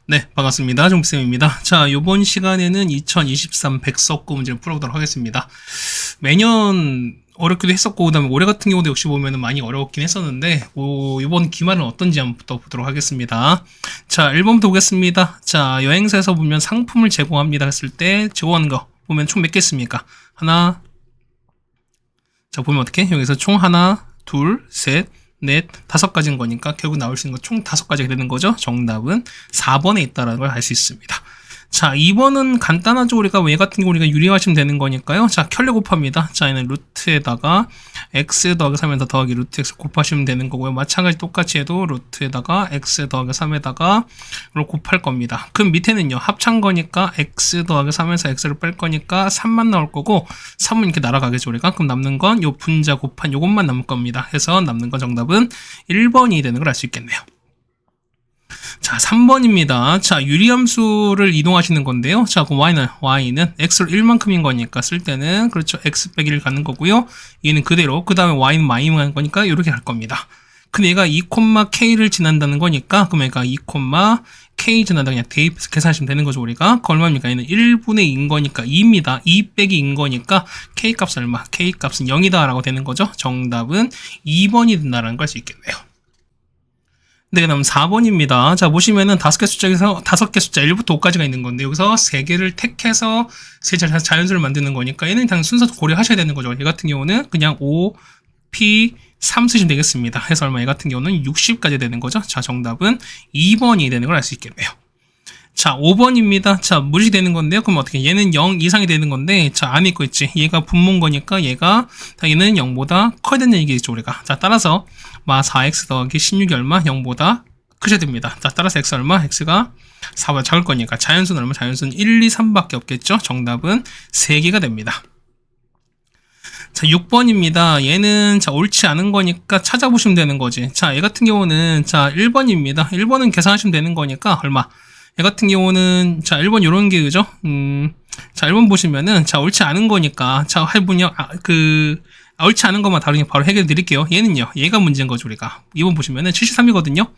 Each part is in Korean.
네, 반갑습니다. 종쌤입니다. 자, 요번 시간에는 2023 백석고 문제를 풀어보도록 하겠습니다. 매년 어렵기도 했었고, 그 다음에 올해 같은 경우도 역시 보면은 많이 어려웠긴 했었는데, 요번 기말은 어떤지 한번 보도록 하겠습니다. 자, 1번부터 보겠습니다. 자, 여행사에서 보면 상품을 제공합니다 했을 때, 제공하는 거 보면 총 몇 개 있습니까? 하나, 자, 보면 어떻게? 여기서 총 하나, 둘, 셋, 넷, 5가지인 거니까 결국 나올 수 있는 거 총 5가지가 되는 거죠. 정답은 4번에 있다는 걸 알 수 있습니다. 자, 2번은 간단하죠. 우리가 얘 같은 경우 우리가 유리화하시면 되는 거니까요. 자, 켤레 곱합니다. 자, 얘는 루트에다가 x 더하기 3에다 더하기 루트 x 곱하시면 되는 거고요. 마찬가지 똑같이 해도 루트에다가 x 더하기 3에다가 이걸 곱할 겁니다. 그럼 밑에는요. 합찬 거니까 x 더하기 3에서 x를 뺄 거니까 3만 나올 거고 3은 이렇게 날아가겠죠. 우리가. 그럼 남는 건 요 분자 곱한 요것만 남을 겁니다. 해서 남는 건 정답은 1번이 되는 걸 알 수 있겠네요. 자, 3번입니다. 자, 유리함수를 이동하시는 건데요. 자, 그럼 y는 x로 1만큼인 거니까 쓸 때는, 그렇죠. x 빼기 1 가는 거고요. 얘는 그대로, 그 다음에 y는 마이너스 하는 거니까 이렇게 갈 겁니다. 근데 얘가 2,k를 지난다는 거니까, 그럼 얘가 2,k 지난다 그냥 대입해서 계산하시면 되는 거죠, 우리가. 그 얼마입니까? 얘는 1분의 2인 거니까 2입니다. 2 빼기 2인 거니까 k 값은 얼마? k 값은 0이다 라고 되는 거죠. 정답은 2번이 된다는 걸 알 수 있겠네요. 네, 그 다음 4번입니다. 자, 보시면은 5개 숫자에서 5개 숫자 1부터 5까지가 있는 건데, 여기서 3개를 택해서 세 자연수를 만드는 거니까, 얘는 당연 순서 고려하셔야 되는 거죠. 얘 같은 경우는 그냥 5, P, 3 쓰시면 되겠습니다. 해서 얼마? 얘 같은 경우는 60까지 되는 거죠. 자, 정답은 2번이 되는 걸 알 수 있겠네요. 자, 5번입니다. 자, 무시 되는 건데요. 그럼 어떻게? 얘는 0 이상이 되는 건데, 자, 안에 있고 있지. 얘가 분모인 거니까 얘는 0보다 커야 되는 얘기겠죠, 우리가. 자, 따라서 4x 더하기 16이 얼마? 0보다 크셔야 됩니다. 자, 따라서 x 얼마? x가 4보다 작을 거니까 자연수는 얼마? 자연수는 1, 2, 3밖에 없겠죠. 정답은 3개가 됩니다. 자, 6번입니다. 얘는 자, 옳지 않은 거니까 찾아보시면 되는 거지. 자, 얘 같은 경우는 자, 1번입니다. 1번은 계산하시면 되는 거니까 얼마? 얘 같은 경우는 자, 1번 요런 게 그죠? 자, 1번 보시면은 자, 옳지 않은 거니까 자, 할분요. 옳지 않은 것만 다루니 바로 해결해 드릴게요. 얘는요. 얘가 문제인 거죠, 우리가. 2번 보시면은 73이거든요.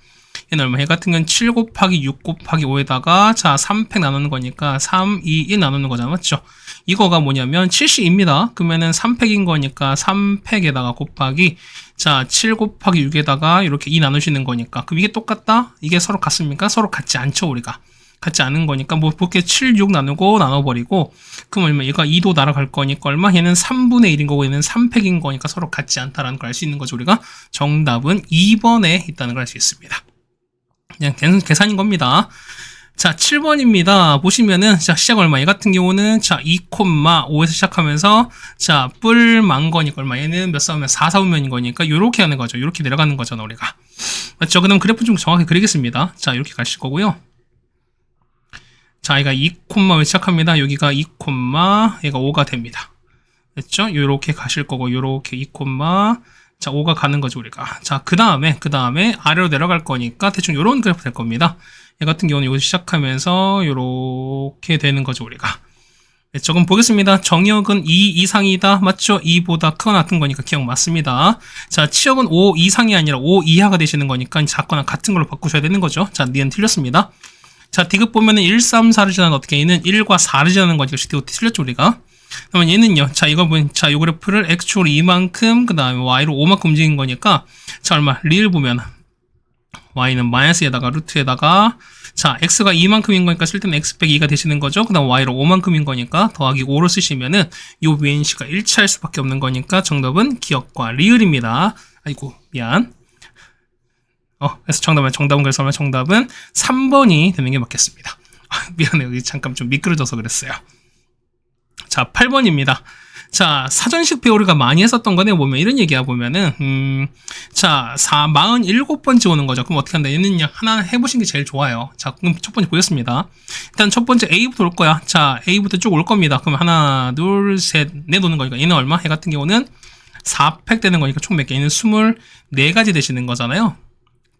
얘는 얼마? 얘 같은 건 7 곱하기 6 곱하기 5에다가 자, 3팩 나누는 거니까 3, 2, 1 나누는 거잖아. 맞죠? 이거가 뭐냐면 70입니다. 그러면은 3팩인 거니까 3팩에다가 곱하기 자, 7 곱하기 6에다가 이렇게 2 나누시는 거니까. 그럼 이게 똑같다? 이게 서로 같습니까? 서로 같지 않죠, 우리가. 같지 않은 거니까 뭐 그렇게 7, 6 나눠버리고 그럼 얼마? 얘가 2도 날아갈 거니까 얼마? 얘는 3분의 1인 거고 얘는 3팩인 거니까 서로 같지 않다라는 걸 알 수 있는 거죠, 우리가. 정답은 2번에 있다는 걸 알 수 있습니다. 그냥 계산인 겁니다. 자, 7번입니다. 보시면은, 자, 시작 얼마? 얘 같은 경우는, 자, 2,5에서 시작하면서, 자, 뿔만 거니까 얼마? 얘는 몇 싸우면 4, 4분면인 거니까, 요렇게 하는 거죠. 요렇게 내려가는 거잖아, 우리가. 맞죠? 그 다음 그래프 좀 정확히 그리겠습니다. 자, 이렇게 가실 거고요. 자, 얘가 2,5에 시작합니다. 여기가 2, 얘가 5가 됩니다. 됐죠? 요렇게 가실 거고, 요렇게 2, 자, 5가 가는 거죠, 우리가. 자, 그 다음에 아래로 내려갈 거니까 대충 요런 그래프 될 겁니다. 얘 같은 경우는 여기서 시작하면서 요렇게 되는 거죠, 우리가. 됐죠? 그럼 보겠습니다. 정의역은 2 이상이다. 맞죠? 2보다 크거나 같은 거니까 기억 맞습니다. 자, 치역은 5 이상이 아니라 5 이하가 되시는 거니까 작거나 같은 걸로 바꾸셔야 되는 거죠. 자, 니은 틀렸습니다. 자, 디귿 보면은 1, 3, 4를 지나는 어떻게 얘는 1과 4를 지나는 거니까 디귿 틀렸죠, 우리가. 그러면 얘는요. 자, 이거 보면 자, 요 그래프를 x축으로 2만큼 그다음에 y로 5만큼 움직인 거니까 자, 얼마? 리을 보면 y는 마이너스에다가 루트에다가 자, x가 2만큼인 거니까 쓸 때는 x 빼기 2가 되시는 거죠. 그다음 y로 5만큼인 거니까 더하기 5로 쓰시면은 요 위엔 씨가 일치할 수밖에 없는 거니까 정답은 기억과 리을입니다. 아이고, 미안. 그래서 정답은 그래서 정답은 3번이 되는 게 맞겠습니다. 미안해요. 여기 잠깐 좀 미끄러져서 그랬어요. 자, 8번입니다. 자, 사전식 배우리가 많이 했었던 거네. 보면 이런 얘기야 보면은 자, 47번째 오는 거죠. 그럼 어떻게 한다? 얘는요. 하나 해보신 게 제일 좋아요. 자, 그럼 첫 번째 보겠습니다. 일단 첫 번째 A부터 올 거야. 자, A부터 쭉 올 겁니다. 그럼 하나, 둘, 셋, 넷 오는 거니까 얘는 얼마? 얘 같은 경우는 4팩 되는 거니까 총 몇 개? 얘는 24가지 되시는 거잖아요.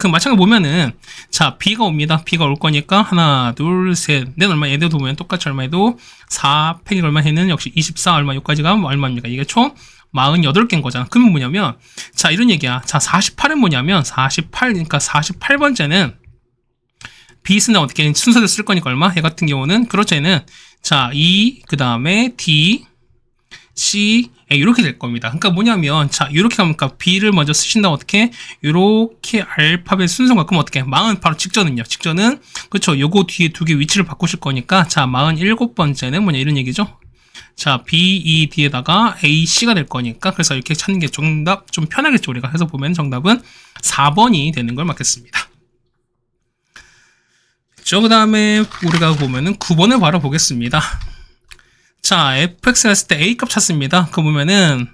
그 마찬가지 보면은 자, B가 옵니다. B가 올 거니까 하나, 둘, 셋, 넷 얼마? 얘도 보면 똑같이 얼마에도 4팩이 얼마 해는 역시 24 얼마 여기까지가 얼마입니까? 이게 총 48개인 거잖아. 그러면 뭐냐면 자, 이런 얘기야. 자, 48은 뭐냐면 48, 그러니까 48번째는 B 쓰는 어떻게 순서대로 쓸 거니까 얼마? 얘 같은 경우는 그렇죠. 얘는 자, E 그 다음에 D, C, A 이렇게 될 겁니다. 그러니까 뭐냐면 자, 이렇게 가면 그러니까 B를 먼저 쓰신다 어떻게? 이렇게 알파벳 순서가 그럼 어떻게? 40 바로 직전은요. 직전은 그렇죠. 요거 뒤에 두 개 위치를 바꾸실 거니까 자, 47번째는 뭐냐 이런 얘기죠. 자, B, E, D에다가 A, C가 될 거니까 그래서 이렇게 찾는 게 정답 좀 편하겠죠. 우리가 해서 보면 정답은 4번이 되는 걸 맞겠습니다. 그 다음에 우리가 보면은 9번을 바로 보겠습니다. 자, fx 했을 때 a 값 찾습니다. 그거 보면은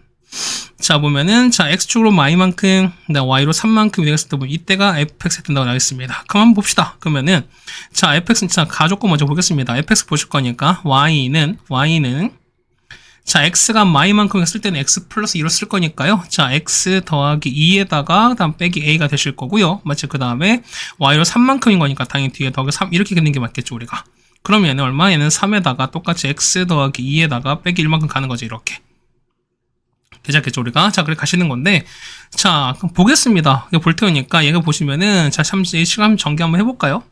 자, x축으로 y만큼, y로 3만큼 되겠을 때 보면 이때가 fx 된다고 나겠습니다. 그럼 한번 봅시다. 그러면은 자, fx는 자, 가족거 먼저 보겠습니다. fx 보실 거니까 y는 자, x가 y만큼 했을 때는 x 플러스 2로 쓸 거니까요. 자, x 더하기 2에다가 다음 빼기 a가 되실 거고요. 마치 그 다음에 y로 3만큼인 거니까 당연히 뒤에 더하기 3 이렇게 긋는 게 맞겠죠, 우리가. 그럼 얘는 얼마? 얘는 3에다가 똑같이 x 더하기 2에다가 빼기 1만큼 가는 거죠, 이렇게. 괜찮겠죠, 우리가? 자, 그래 가시는 건데, 자, 그럼 보겠습니다. 이거 볼 테니까 얘가 보시면은, 자, 시간 전개 한번 해볼까요?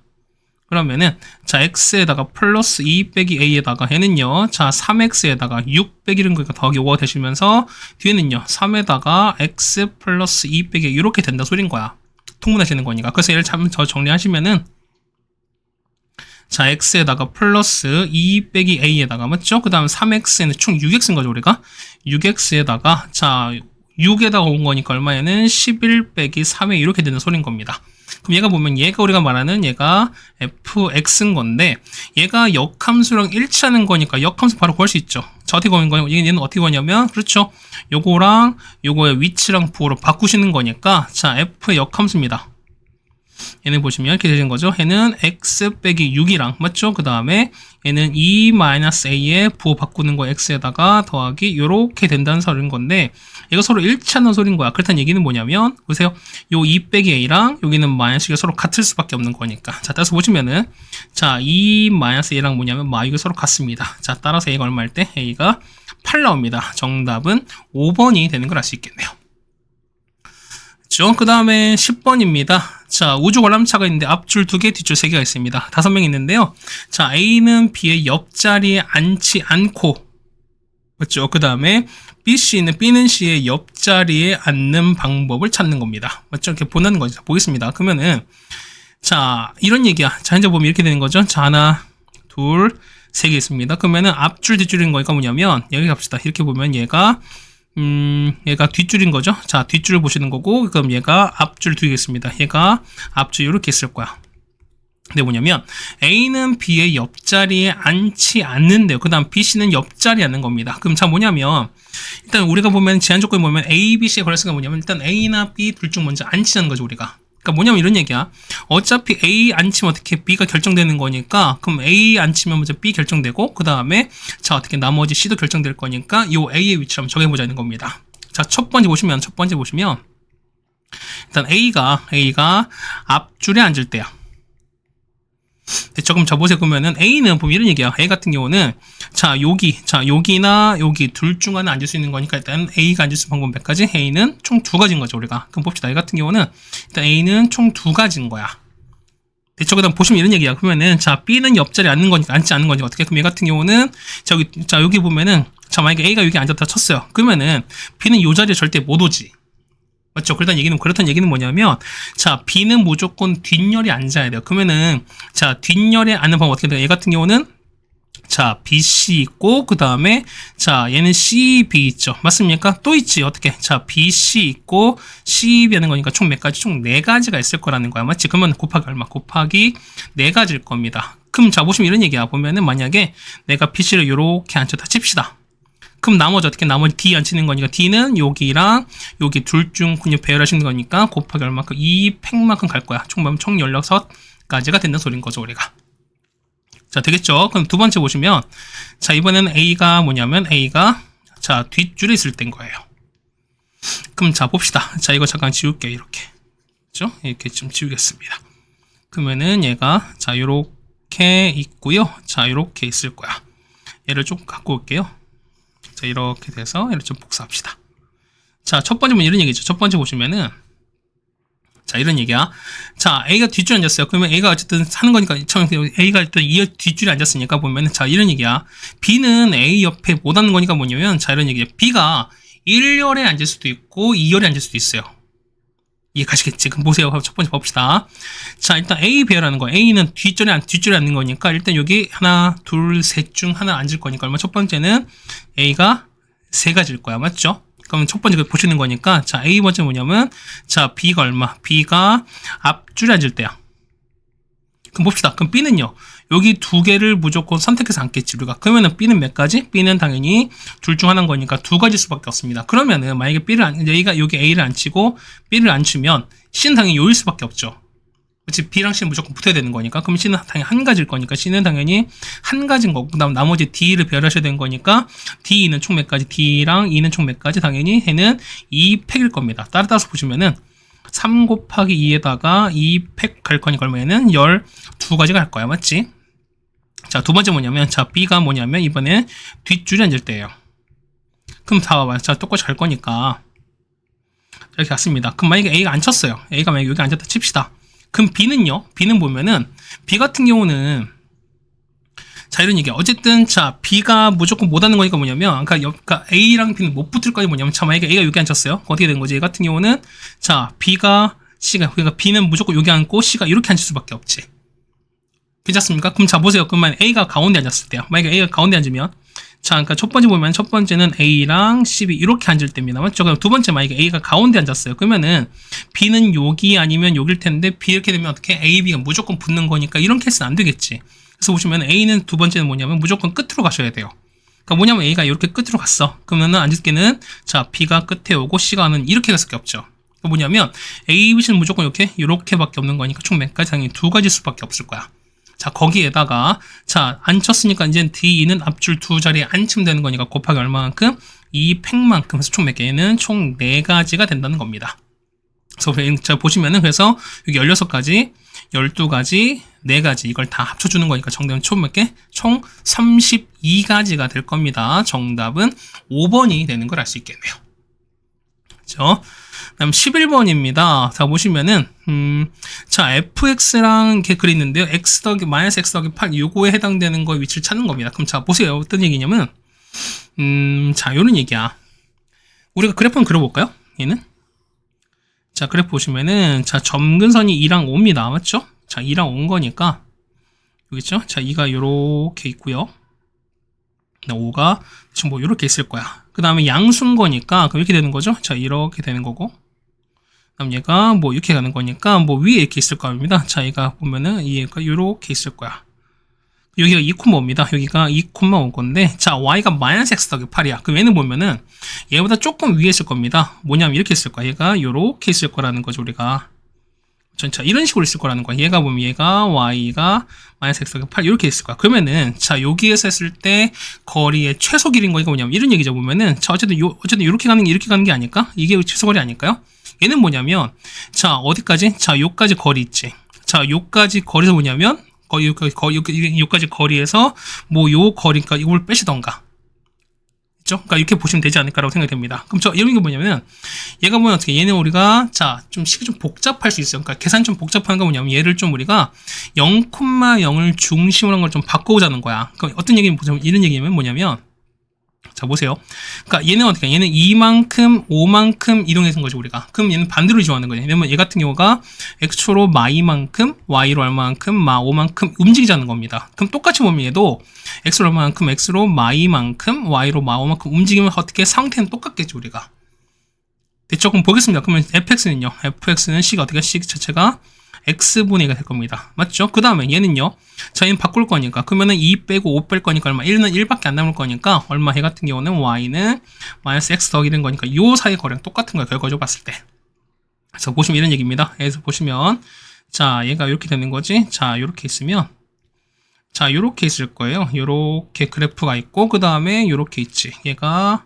그러면은, 자, x에다가 플러스 2 빼기 a에다가 얘는요, 자, 3x에다가 6 빼기 이런 거니까 더하기 5가 되시면서, 뒤에는요, 3에다가 x 플러스 2 빼기 이렇게 된다 소린 거야. 통분하시는 거니까. 그래서 얘를 저 정리하시면은, 자, x에다가 플러스 2 빼기 a에다가 맞죠? 그 다음 3x에는 총 6x인 거죠, 우리가. 6x에다가 자, 6에다가 온 거니까 얼마에는 11 빼기 3에 이렇게 되는 소린 겁니다. 그럼 얘가 보면 얘가 우리가 말하는 얘가 fx인 건데 얘가 역함수랑 일치하는 거니까 역함수 바로 구할 수 있죠. 자, 어떻게 구하는 거냐? 얘는 어떻게 구하냐면 그렇죠. 요거랑 요거의 위치랑 부호로 바꾸시는 거니까 자, f의 역함수입니다. 얘는 보시면 이렇게 되는 거죠. 얘는 x 빼기 6이랑 맞죠? 그 다음에 얘는 2-a에 부호 바꾸는 거 x에다가 더하기 요렇게 된다는 소리인 건데 얘가 서로 일치하는 소리인 거야. 그렇다는 얘기는 뭐냐면 보세요. 요 2 빼기 a랑 여기는 마이너스가 서로 같을 수밖에 없는 거니까. 자, 따라서 보시면은 자, 2-a랑 뭐냐면 이게 서로 같습니다. 자, 따라서 a가 얼마일 때 a가 8 나옵니다. 정답은 5번이 되는 걸 알 수 있겠네요. 그 다음에 10번입니다. 자, 우주 관람차가 있는데 앞줄 2개, 뒷줄 3개가 있습니다. 5명 있는데요. 자, A는 B의 옆자리에 앉지 않고, 맞죠? 그 다음에 B는 C의 옆자리에 앉는 방법을 찾는 겁니다. 맞죠? 이렇게 보는 거죠. 보겠습니다. 그러면은, 자, 이런 얘기야. 자, 현재 보면 이렇게 되는 거죠. 자, 하나, 둘, 3개 있습니다. 그러면은 앞줄, 뒷줄인 거니까 뭐냐면, 여기 갑시다. 이렇게 보면 얘가 뒷줄인 거죠. 자, 뒷줄을 보시는 거고, 그럼 얘가 앞줄 두겠습니다. 얘가 앞줄 이렇게 있을 거야. 근데 뭐냐면, A는 B의 옆자리에 앉지 않는데요. 그 다음 BC는 옆자리에 앉는 겁니다. 그럼 자, 뭐냐면, 일단 우리가 보면, 제한 조건이 보면 A, B, C의 관련성이 뭐냐면, 일단 A나 B 둘 중 먼저 앉히자는 거죠, 우리가. 그러니까 뭐냐면 이런 얘기야. 어차피 A 앉히면 어떻게 B가 결정되는 거니까 그럼 A 앉히면 먼저 B 결정되고 그 다음에 자 어떻게 나머지 C도 결정될 거니까 이 A의 위치를 한번 정해보자는 겁니다. 자, 첫 번째 보시면 일단 A가 앞줄에 앉을 때야. 됐죠? 그럼 자 보세요. 그러면은 A는 보면 이런 얘기야. A 같은 경우는 여기나 여기 둘 중 하나 앉을 수 있는 거니까 일단 A가 앉을 수 있는 방법 몇 가지? A는 총 2가지인 거죠, 우리가. 그럼 봅시다. A 같은 경우는 일단 A는 총 2가지인 거야. 됐죠? 그다음 보시면 이런 얘기야. 그러면은 자 B는 옆자리에 앉지 않는 거니까 어떻게? 그럼 얘 같은 경우는 여기 보면은 자 만약에 A가 여기 앉았다 쳤어요. 그러면은 B는 이 자리에 절대 못 오지. 맞죠? 그렇다는 얘기는 뭐냐면, 자, B는 무조건 뒷열에 앉아야 돼요. 그러면은, 자, 뒷열에 앉는 방법 어떻게 돼요? 얘 같은 경우는, 자, BC 있고, 그 다음에, 자, 얘는 CB 있죠. 맞습니까? 또 있지. 어떻게? 자, BC 있고, CB 하는 거니까 총 몇 가지? 총 4가지가 있을 거라는 거야. 맞지? 그러면 곱하기 얼마? 곱하기 4가지일 겁니다. 그럼 자, 보시면 이런 얘기야. 보면은 만약에 내가 BC를 요렇게 앉혔다 칩시다. 그럼 나머지 D 앉히는 거니까 D는 여기랑 여기 둘 중 그냥 배열하시는 거니까 곱하기 얼마큼 2팩만큼 갈 거야. 총 16가지가 된다는 소린 거죠, 우리가. 자, 되겠죠? 그럼 두 번째 보시면 자, 이번에는 A가 뭐냐면 A가 자, 뒷줄에 있을 때인 거예요. 그럼 자, 봅시다. 자, 이거 잠깐 지울게요, 이렇게. 그렇죠? 이렇게 좀 지우겠습니다. 그러면은 얘가 자, 요렇게 있고요. 자, 요렇게 있을 거야. 얘를 좀 갖고 올게요. 자, 이렇게 돼서 얘를 좀 복사합시다. 자, 첫 번째는 이런 얘기죠. 첫 번째 보시면은 자, 이런 얘기야. 자, A가 뒷줄에 앉았어요. 그러면 A가 어쨌든 사는 거니까, 처음 A가 일단 이 뒷줄에 앉았으니까 보면은, 자, 이런 얘기야. B는 A 옆에 못 앉는 거니까 뭐냐면, 자, 이런 얘기야. B가 1열에 앉을 수도 있고, 2열에 앉을 수도 있어요. 이해 가시겠지? 그럼 보세요. 첫 번째 봅시다. 자, 일단 A 배열하는 거. A는 뒷줄에 앉는 거니까, 일단 여기 하나, 둘, 셋 중 하나 앉을 거니까, 얼마 첫 번째는 A가 3가지일 거야. 맞죠? 그럼 첫 번째 보시는 거니까, 자, A 번째 뭐냐면, 자, B가 얼마? B가 앞줄에 앉을 때야. 그럼 봅시다. 그럼 B는요, 여기 2개를 무조건 선택해서 앉겠지, 우리가. 그러면은 B는 몇 가지? B는 당연히 둘 중 하나인 거니까 2가지 수밖에 없습니다. 그러면은, 만약에 A가 여기 A를 앉히고, B를 앉히면, C는 당연히 요일 수밖에 없죠. 그치? B랑 C는 무조건 붙어야 되는 거니까. 그럼 C는 당연히 한 가지일 거니까. C는 당연히 한 가지인 거고. 그 다음 나머지 D를 배열하셔야 되는 거니까. D는 총 몇 가지? D랑 E는 총 몇 가지? 당연히 해는 2팩일 겁니다. 따라서 보시면은 3 곱하기 2에다가 2팩 갈 거니까 얼마에는 12가지가 갈 거야. 맞지? 자, 두 번째 뭐냐면, 자, B가 뭐냐면, 이번에 뒷줄에 앉을 때예요. 그럼 다 봐봐요. 자, 똑같이 갈 거니까. 이렇게 갔습니다. 그럼 만약에 A가 앉혔어요. A가 만약에 여기 앉았다 칩시다. 그럼 B는요? B는 보면은, B 같은 경우는, 자, 이런 얘기야. 어쨌든, 자, B가 무조건 못 하는 거니까 뭐냐면, 그러니까 A랑 B는 못 붙을 거니 뭐냐면, 자, 만약에 A가 여기 앉혔어요. 어떻게 되는 거지? A 같은 경우는, 자, 그러니까 B는 무조건 여기 앉고, C가 이렇게 앉을 수밖에 없지. 괜찮습니까? 그럼 자, 보세요. 그러면 A가 가운데 앉았을 때요. 만약에 A가 가운데 앉으면, 자, 그러니까 첫 번째 보면 첫 번째는 A랑 C이 이렇게 앉을 때입니다. 맞죠? 그럼 두 번째 만약에 A가 가운데 앉았어요. 그러면은 B는 여기 아니면 여길 텐데 B 이렇게 되면 어떻게 A, B가 무조건 붙는 거니까 이런 케이스는 안 되겠지. 그래서 보시면 A는 두 번째는 뭐냐면 무조건 끝으로 가셔야 돼요. 그러니까 뭐냐면 A가 이렇게 끝으로 갔어. 그러면은 앉을 때는 자, B가 끝에 오고 C가는 이렇게 갈 수밖에 없죠. 그러니까 뭐냐면 A, B는 무조건 이렇게밖에 없는 거니까 총 몇 가지? 당연히 2가지 수밖에 없을 거야. 자, 거기에다가, 자, 앉혔으니까 이제 D는 앞줄 2자리에 앉히면 되는 거니까 곱하기 얼마만큼? 2팩만큼 해서 총 몇 개는 총 4가지가 된다는 겁니다. 그래서 자, 보시면은 그래서 여기 16가지, 12가지, 4가지 이걸 다 합쳐주는 거니까 정답은 총 몇 개? 총 32가지가 될 겁니다. 정답은 5번이 되는 걸 알 수 있겠네요. 그렇죠? 다음 11번입니다. 자, 보시면은, 자, fx랑 이렇게 글이 있는데요. x 더하기, 마이너스 x 더하기 8, 요거에 해당되는 거 위치를 찾는 겁니다. 그럼 자, 보세요. 어떤 얘기냐면, 자, 요런 얘기야. 우리가 그래프 한번 그려볼까요? 얘는? 자, 그래프 보시면은, 자, 점근선이 2랑 5입니다. 맞죠? 자, 2랑 5인 거니까, 여기 있죠? 자, 2가 요렇게 있고요. 5가 지금 뭐 요렇게 있을 거야. 그 다음에 양수인 거니까 그럼 이렇게 되는 거죠. 자, 이렇게 되는 거고, 그다음 얘가 뭐 이렇게 가는 거니까 뭐 위에 이렇게 있을 겁니다. 자, 얘가 보면은 얘가 이렇게 있을 거야. 여기가 2,5입니다. 여기가 2,5 건데, 자, y가 마이너스 x 더하기 8이야. 그럼 얘는 보면은 얘보다 조금 위에 있을 겁니다. 뭐냐면 이렇게 있을 거야. 얘가 이렇게 있을 거라는 거죠, 우리가. 자, 이런 식으로 있을 거라는 거야. 얘가 보면 얘가 y가 마이너스 x 더하기 8 이렇게 있을 거야. 그러면은 자, 여기에서 했을 때 거리의 최소 길이인 거니까 뭐냐면 이런 얘기죠. 보면은 자, 어쨌든 이렇게 가는 게 이렇게 가는 게 아닐까? 이게 최소 거리 아닐까요? 얘는 뭐냐면 자, 어디까지? 자, 요까지 거리 있지. 자, 요까지 거리에서 뭐냐면 요까지 거리에서 뭐 요 거리니까 이걸 빼시던가. 그렇죠? 그러니까 이렇게 보시면 되지 않을까라고 생각이 됩니다. 그럼 저 이런 게 뭐냐면 얘가 보면 어떻게 얘는 우리가 자, 좀 식이 좀 복잡할 수 있어요. 그러니까 계산이 좀 복잡한 거 뭐냐면 얘를 좀 우리가 0,0을 중심으로 한 걸 좀 바꿔보자는 거야. 그럼 어떤 얘기면 이런 얘기면 뭐냐면 자, 보세요. 그러니까 얘는 어떻게 얘는 2만큼 5만큼 이동해서 거죠, 우리가. 그럼 얘는 반대로 이동하는 거죠. 왜냐면 얘 같은 경우가 x로 마이만큼 y로 얼마만큼 마 5만큼 움직이자는 겁니다. 그럼 똑같이 보면 얘도 x로 얼마만큼 x로 마이만큼 y로 마 5만큼 움직이면 어떻게 상태는 똑같겠죠, 우리가. 됐죠? 그럼 보겠습니다. 그러면 fx는요. fx는 c가 어떻게 c 자체가 x분의 2가 될 겁니다. 맞죠? 그 다음에 얘는요. 자, 얘는 바꿀 거니까. 그러면은 2 빼고 5 뺄 거니까 얼마? 1는 1밖에 안 남을 거니까 얼마? 얘 같은 경우는 y는 마이너스 x 더하기 된 거니까 요 사이 거리랑 똑같은 거예요. 결과적으로 봤을 때. 그래서 보시면 이런 얘기입니다. 여기서 보시면 자, 얘가 이렇게 되는 거지. 자, 이렇게 있으면 자, 이렇게 있을 거예요. 이렇게 그래프가 있고 그 다음에 이렇게 있지. 얘가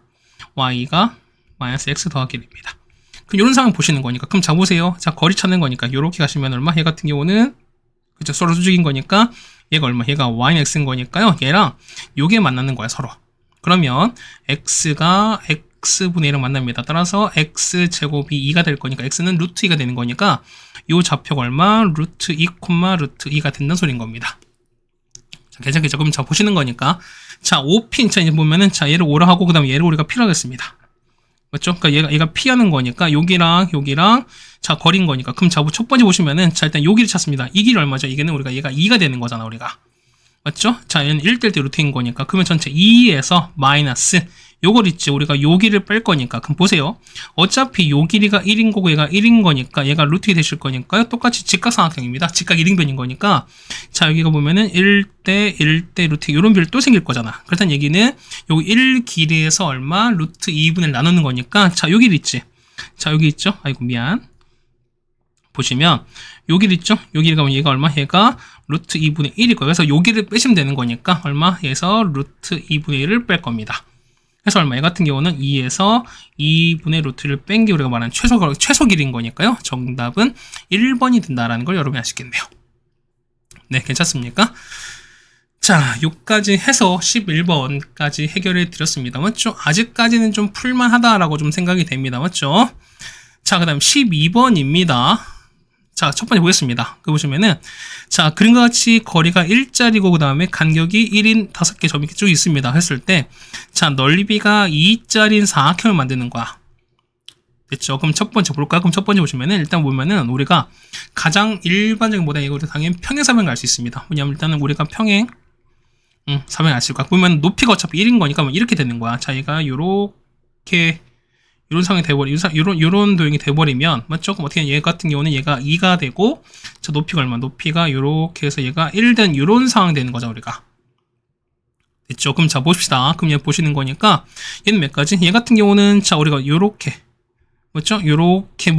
y가 마이너스 x 더하기 1입니다. 그럼 이런 상황 보시는 거니까. 그럼 자, 보세요. 자, 거리 찾는 거니까 요렇게 가시면 얼마? 얘 같은 경우는 그죠? 서로 수직인 거니까 얘가 얼마? 얘가 y는 x인 거니까요. 얘랑 요게 만나는 거야, 서로. 그러면 x가 x분의 1랑 만납니다. 따라서 x제곱이 2가 될 거니까 x는 루트 2가 되는 거니까 요 좌표가 얼마? 루트 2, 루트 2가 된다는 소리인 겁니다. 자, 괜찮겠죠? 그럼 자, 보시는 거니까. 자, 5핀, 자, 이제 보면은, 자, 얘를 오라 하고, 그 다음에 얘를 우리가 P로 하겠습니다. 맞죠? 그러니까 얘가 P 하는 거니까, 여기랑, 자, 거리인 거니까. 그럼 자, 첫 번째 보시면은, 자, 일단 요 길이 찾습니다. 이 길이 얼마죠? 이게는 우리가 얘가 2가 되는 거잖아, 우리가. 맞죠? 자, 얘는 1될 때 루트인 거니까. 그러면 전체 2에서 마이너스, 요걸 있지. 우리가 요 길이를 뺄 거니까. 그럼 보세요. 어차피 요 길이가 1인 거고 얘가 1인 거니까 얘가 루트 2 되실 거니까요. 똑같이 직각삼각형입니다. 직각 1인변인 거니까. 자, 여기가 보면은 1대 1대 루트 요런 비율 또 생길 거잖아. 그렇다는 얘기는 여기 1 길이에서 얼마? 루트 2분의 나누는 거니까. 자, 요 길이 있지. 자, 여기 있죠? 아이고, 미안. 보시면 요 길 있죠? 요 길이가 보면 얘가 얼마? 얘가 루트 2분의 1일 거예요. 그래서 요 길을 빼시면 되는 거니까 얼마? 에서 루트 2분의 1을 뺄 겁니다. 그래서 얼마? 얘 같은 경우는 2에서 2분의 루트를 뺀 게 우리가 말하는 최소 길인 거니까요. 정답은 1번이 된다라는 걸 여러분이 아시겠네요. 네, 괜찮습니까? 자, 요까지 해서 11번까지 해결해 드렸습니다. 맞죠? 아직까지는 좀 풀만하다라고 좀 생각이 됩니다. 맞죠? 자, 그 다음 12번입니다. 자, 첫 번째 보겠습니다. 그 보시면은, 자, 그림과 같이 거리가 1짜리고, 그 다음에 간격이 1인 5개 점이 쭉 있습니다. 했을 때, 자, 넓이가 2짜리인 사각형을 만드는 거야. 됐죠? 그럼 첫 번째 볼까요? 그럼 첫 번째 보시면은, 일단 보면은, 우리가 가장 일반적인 모델, 이거 당연히 평행사변을 알 수 있습니다. 왜냐면 일단은 우리가 사변을 알 수 있을까? 보면 높이가 어차피 1인 거니까 이렇게 되는 거야. 자, 얘가 요렇게, 이런 상황이 돼버리면, 요런 도형이 돼버리면, 맞죠? 그럼 어떻게, 얘 같은 경우는 얘가 2가 되고, 자, 높이가 얼마? 높이가 요렇게 해서 얘가 1된 요런 상황이 되는 거죠, 우리가. 됐죠? 그럼 자, 봅시다. 그럼 얘 보시는 거니까, 얘는 몇 가지? 얘 같은 경우는, 자, 우리가 요렇게, 맞죠? 요렇게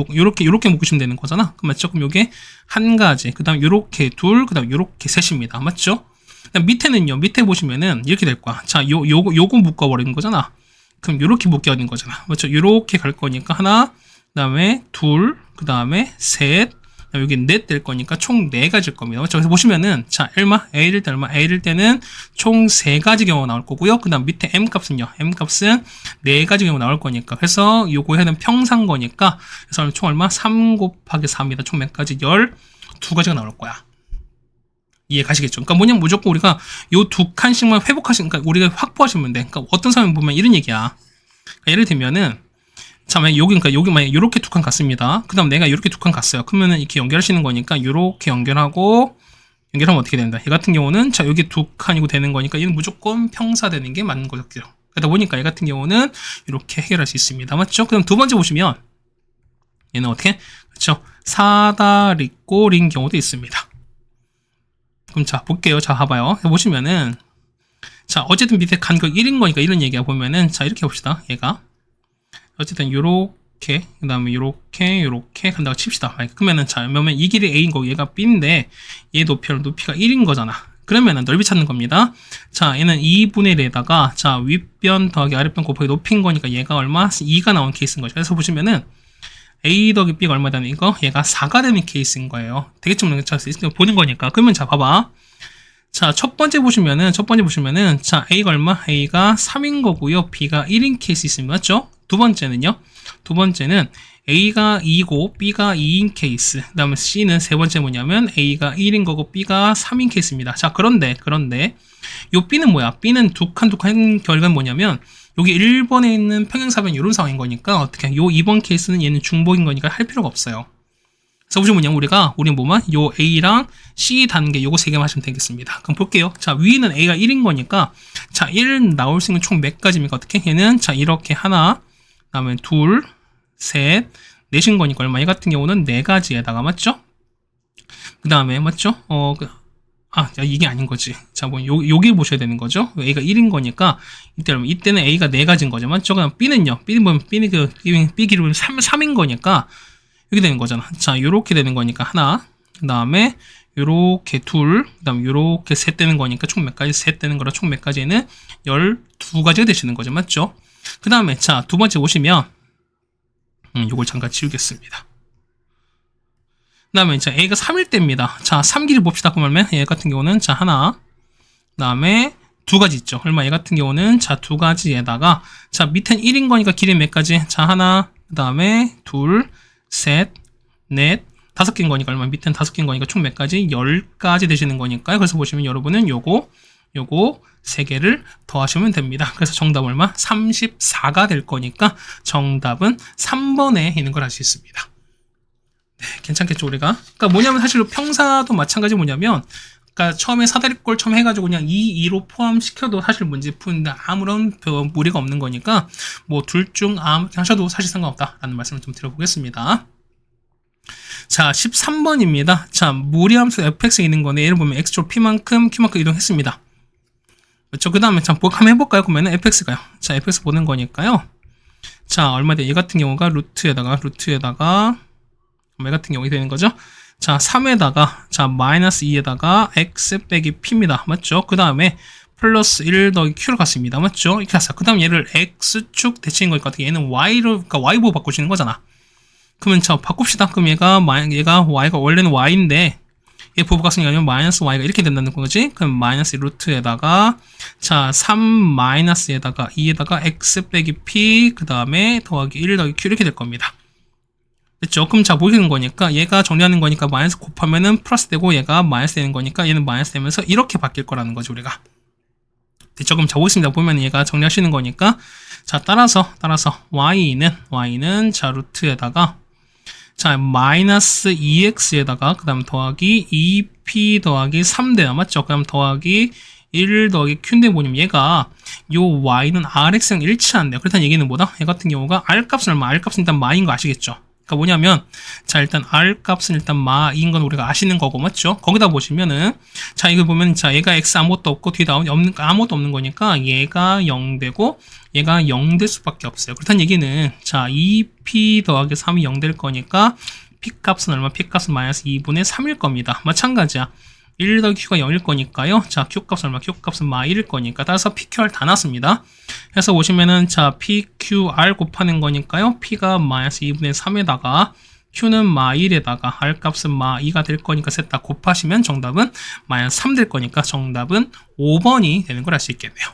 묶으시면 되는 거잖아. 그럼 맞죠? 그럼 요게 한 가지, 그 다음 요렇게 둘, 그 다음 요렇게 셋입니다. 맞죠? 그다음 밑에는요, 밑에 보시면은 이렇게 될 거야. 자, 요거 묶어버리는 거잖아. 그럼 요렇게 묶여야 되는 거잖아. 맞죠? 요렇게 갈 거니까 하나, 그 다음에 둘, 그 다음에 셋, 여기 넷 될 거니까 총 4가지일 겁니다. 맞죠? 그래서 보시면은, 자, A일 때 얼마? A일 때는 총 3가지 경우가 나올 거고요. 그 다음 밑에 M값은요, M값은 4가지 경우가 나올 거니까. 그래서 요거 해는 평산 거니까, 그래서 총 얼마? 3 곱하기 4입니다. 총 몇 가지? 12가지가 나올 거야. 이해 가시겠죠? 그러니까 뭐냐면 무조건 우리가 요 2칸씩만 그러니까 우리가 확보하시면 돼. 그러니까 어떤 상황을 보면 이런 얘기야. 그러니까 예를 들면은, 자, 만약 그러니까 여기 만약 요렇게 2칸 갔습니다. 그 다음 내가 요렇게 2칸 갔어요. 그러면은 이렇게 연결하시는 거니까 요렇게 연결하면 어떻게 된다? 얘 같은 경우는, 자, 여기 2칸이고 되는 거니까 얘는 무조건 평사되는 게 맞는 거죠. 그러다 보니까 얘 같은 경우는 이렇게 해결할 수 있습니다. 맞죠? 그럼 두 번째 보시면, 얘는 어떻게? 그렇죠? 사다리꼴인 경우도 있습니다. 그럼 자, 볼게요. 자, 봐봐요. 보시면은, 자, 어쨌든 밑에 간격 1인 거니까 이런 얘기야. 보면은, 자, 이렇게 봅시다. 얘가. 어쨌든, 요렇게, 그 다음에 요렇게 간다고 칩시다. 그러면은, 자, 그러면 이 길이 A인 거고, 얘가 B인데, 얘 높이가 1인 거잖아. 그러면은, 넓이 찾는 겁니다. 자, 얘는 2분의 1에다가, 자, 윗변 더하기 아랫변 곱하기 높이인 거니까 얘가 얼마? 2가 나온 케이스인 거죠. 그래서 보시면은, A 더하기 B가 얼마 되는 이거? 얘가 4가 되는 케이스인 거예요. 되겠죠? 보는 거니까. 그러면 자, 봐봐. 자, 첫 번째 보시면은, 자, A가 얼마? A가 3인 거고요. B가 1인 케이스 있습니다. 맞죠? 두 번째는 A가 2고 B가 2인 케이스. 그 다음에 C는 세 번째 뭐냐면 A가 1인 거고 B가 3인 케이스입니다. 자, 그런데 요 B는 뭐야? B는 두 칸 결과는 뭐냐면 여기 1번에 있는 평행사변 이런 상황인 거니까 어떻게 요 2번 케이스는 얘는 중복인 거니까 할 필요가 없어요. 그래서 보시면 뭐냐면 우리는 뭐만? 요 A랑 C 단계 요거 3개만 하시면 되겠습니다. 그럼 볼게요. 자, 위는 A가 1인 거니까 자, 1 나올 수 있는 총 몇 가지입니까? 어떻게? 얘는 자, 이렇게 하나, 그 다음에 둘, 셋, 넷인 거니까 얼마? 얘 같은 경우는 4가지에다가 맞죠? 그 다음에 맞죠? 이게 아닌 거지. 자, 뭐, 여기 보셔야 되는 거죠. A가 1인 거니까, 이때는 A가 4가지인 거죠. 맞죠? 그럼 B는요, B 기록은 3인 거니까, 이렇게 되는 거잖아. 자, 요렇게 되는 거니까, 하나, 그 다음에, 요렇게 둘, 그 다음에 요렇게 셋 되는 거니까, 총 몇 가지? 셋 되는 거라 총 몇 가지에는 12가지가 되시는 거죠. 맞죠? 그 다음에, 자, 두 번째 보시면, 요걸 잠깐 지우겠습니다. 그 다음에 자, A가 3일 때입니다. 자, 3길을 봅시다. 그러면 얘 같은 경우는 자, 하나, 그 다음에 2가지 있죠. 얼마? 얘 같은 경우는 자, 2가지에다가 자, 밑엔 1인 거니까 길이 몇 가지? 자, 하나, 그 다음에 둘, 셋, 넷, 5개인 거니까 얼마, 밑에는 5개인 거니까 총 몇 가지? 10가지 되시는 거니까요. 그래서 보시면 여러분은 요거 3개를 더하시면 됩니다. 그래서 정답 얼마? 34가 될 거니까 정답은 3번에 있는 걸 알 수 있습니다. 네, 괜찮겠죠, 우리가? 그러니까 뭐냐면 사실 평사도 마찬가지 뭐냐면, 그러니까 처음에 사다리꼴 처음 해가지고 그냥 2로 포함시켜도 사실 문제 푸는데 아무런 무리가 없는 거니까 뭐 둘 중 아무 하셔도 사실 상관없다라는 말씀을 좀 드려보겠습니다. 자, 13번입니다. 자, 무리함수 fx에 있는 거네. 예를 보면 x축 p만큼 q만큼 이동했습니다. 그렇죠? 그 다음에 한번 해볼까요? 그러면은 fx가요. 자, fx 보는 거니까요. 자, 얼마 돼? 얘 같은 경우가 루트에다가 얘 같은 경우가 되는 거죠. 자, 3에다가 자 마이너스 2에다가 x 빼기 p입니다. 맞죠? 그 다음에 플러스 1 더하기 q로 갔습니다. 맞죠? 이렇게 갔어요. 그 다음 얘를 x축 대칭인 거니까 얘는 y로, 그러니까 y보고 바꾸시는 거잖아. 그러면 자 바꿉시다. 그럼 얘가 y가 원래는 y인데 얘 부부각성이 아니면 마이너스 y가 이렇게 된다는 거지. 그럼 마이너스 루트에다가 자 3 마이너스에다가 2에다가 x 빼기 p 그 다음에 더하기 1 더하기 q 이렇게 될 겁니다. 됐죠? 그럼 자 보이는 거니까 얘가 정리하는 거니까 마이너스 곱하면은 플러스 되고 얘가 마이너스 되는 거니까 얘는 마이너스 되면서 이렇게 바뀔 거라는 거죠, 우리가. 됐죠? 그럼 자 보겠습니다. 보면 얘가 정리하시는 거니까 자 따라서 y는 자 루트에다가 자 마이너스 2x에다가 그 다음 더하기 2p 더하기 3대요. 맞죠? 그 다음 더하기 1 더하기 q인데 뭐냐면 얘가 요 y는 rx랑 일치한대요. 그렇다는 얘기는 뭐다? 얘 같은 경우가 r값은 얼마? r값은 일단 마인 거 아시겠죠? 그러니까 뭐냐면 자 일단 r값은 일단 마인 건 우리가 아시는 거고 맞죠? 거기다 보시면은 자 이거 보면 자 얘가 x 아무것도 없고 뒤에 아무것도 없는 거니까 얘가 0 되고 얘가 0 될 수밖에 없어요. 그렇다는 얘기는 자 2p 더하기 3이 0 될 거니까 p 값은 얼마? p 값은 마이너스 2분의 3일 겁니다. 마찬가지야. 1 더하기 q가 0일 거니까요. 자, q값은 얼마? q값은 마 1일 거니까. 따라서 pqr 다 나왔습니다. 그래서 보시면은 자, pqr 곱하는 거니까요. p가 마이너스 2분의 3에다가 q는 마 1에다가 r값은 마 2가 될 거니까 셋 다 곱하시면 정답은 마이너스 3 될 거니까 정답은 5번이 되는 걸 알 수 있겠네요.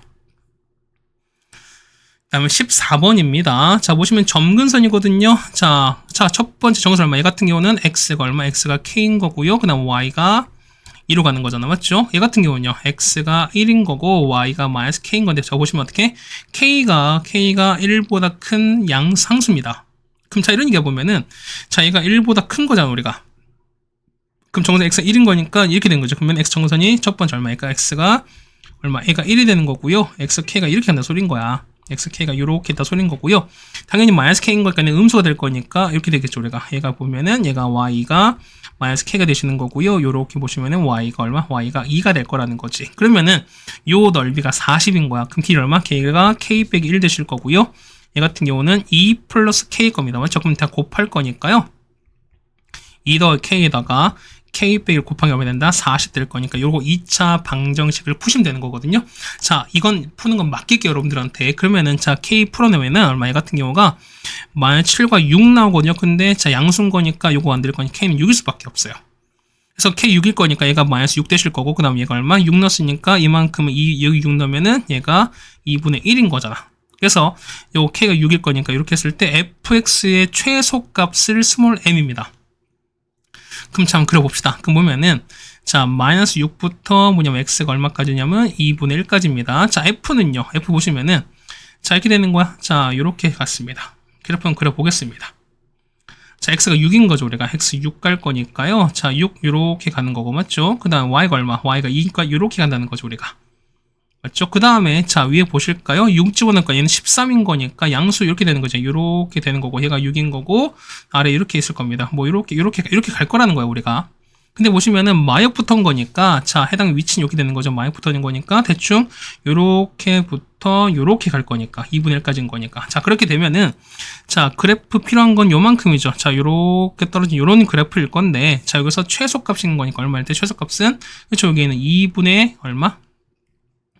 그 다음에 14번입니다. 자, 보시면 점근선이거든요. 자, 첫 번째 정근선 얼마? 얘 같은 경우는 x가 얼마? x가 k인 거고요. 그 다음 y가 2로 가는 거잖아. 맞죠? 얘 같은 경우는요. x가 1인 거고 y가 마이너스 k인 건데 저 보시면 어떻게? k가 1보다 큰 양상수입니다. 그럼 자 이런 얘기해 보면은 자 얘가 1보다 큰 거잖아 우리가. 그럼 정근선 x가 1인 거니까 이렇게 된 거죠. 그러면 x 정근선이 첫 번째 얼마니까 x가 얼마? 얘가 1이 되는 거고요. xk가 이렇게 한다 소린 거야. xk가 이렇게 있다 소린 거고요. 당연히 마이너스 k인 거니까 음수가 될 거니까 이렇게 되겠죠 우리가. 얘가 보면은 얘가 y가 마이너스 k가 되시는 거고요. 요렇게 보시면은 y가 얼마? y가 2가 될 거라는 거지. 그러면은 요 넓이가 40인 거야. 그럼 길이 얼마? k가 k 빼기 1 되실 거고요. 얘 같은 경우는 2 플러스 k일 겁니다. 맞죠? 그럼 다 곱할 거니까요. 2 더하기 k에다가 k 빼기 곱하기 얼마 된다? 40 될 거니까 요거 2차 방정식을 푸시면 되는 거거든요. 자, 이건 푸는 건 맡길게요, 여러분들한테. 그러면은 자, k 풀어내면은 얼마? 얘 같은 경우가 마이너스 7과 6 나오거든요. 근데 자, 양수인 거니까 요거 안 될 거니까 k는 6일 수밖에 없어요. 그래서 k 6일 거니까 얘가 마이너스 6 되실 거고, 그 다음 얘가 얼마? 6 넣었으니까 이만큼은 여기 6 넣으면은 얘가 2분의 1인 거잖아. 그래서 요 k가 6일 거니까 이렇게 했을 때 fx의 최소값을 스몰 m입니다. 그럼 자, 한번 그려봅시다. 그럼 보면은, 자, 마이너스 6부터 뭐냐면 x가 얼마까지냐면 2분의 1까지입니다. 자, f는요, f 보시면은, 자, 이렇게 되는 거야. 자, 이렇게 갔습니다. 그래프 한번 그려보겠습니다. 자, x가 6인 거죠. 우리가 x 6 갈 거니까요. 자, 6, 요렇게 가는 거고, 맞죠? 그 다음 y가 얼마? y가 2니까 요렇게 간다는 거죠, 우리가. 맞죠? 그 다음에, 자, 위에 보실까요? 6 집어넣을까? 얘는 13인 거니까 양수 이렇게 되는 거죠. 이렇게 되는 거고, 얘가 6인 거고, 아래 이렇게 있을 겁니다. 뭐, 이렇게 갈 거라는 거야, 우리가. 근데 보시면은, 마역 붙은 거니까, 자, 해당 위치는 이렇게 되는 거죠. 마역 붙어있는 거니까, 대충, 요렇게부터, 요렇게 갈 거니까, 2분의 1까지인 거니까. 자, 그렇게 되면은, 자, 그래프 필요한 건 요만큼이죠. 자, 요렇게 떨어진 요런 그래프일 건데, 자, 여기서 최소값인 거니까, 얼마일 때 최소값은, 그쵸, 여기에는 2분의 얼마?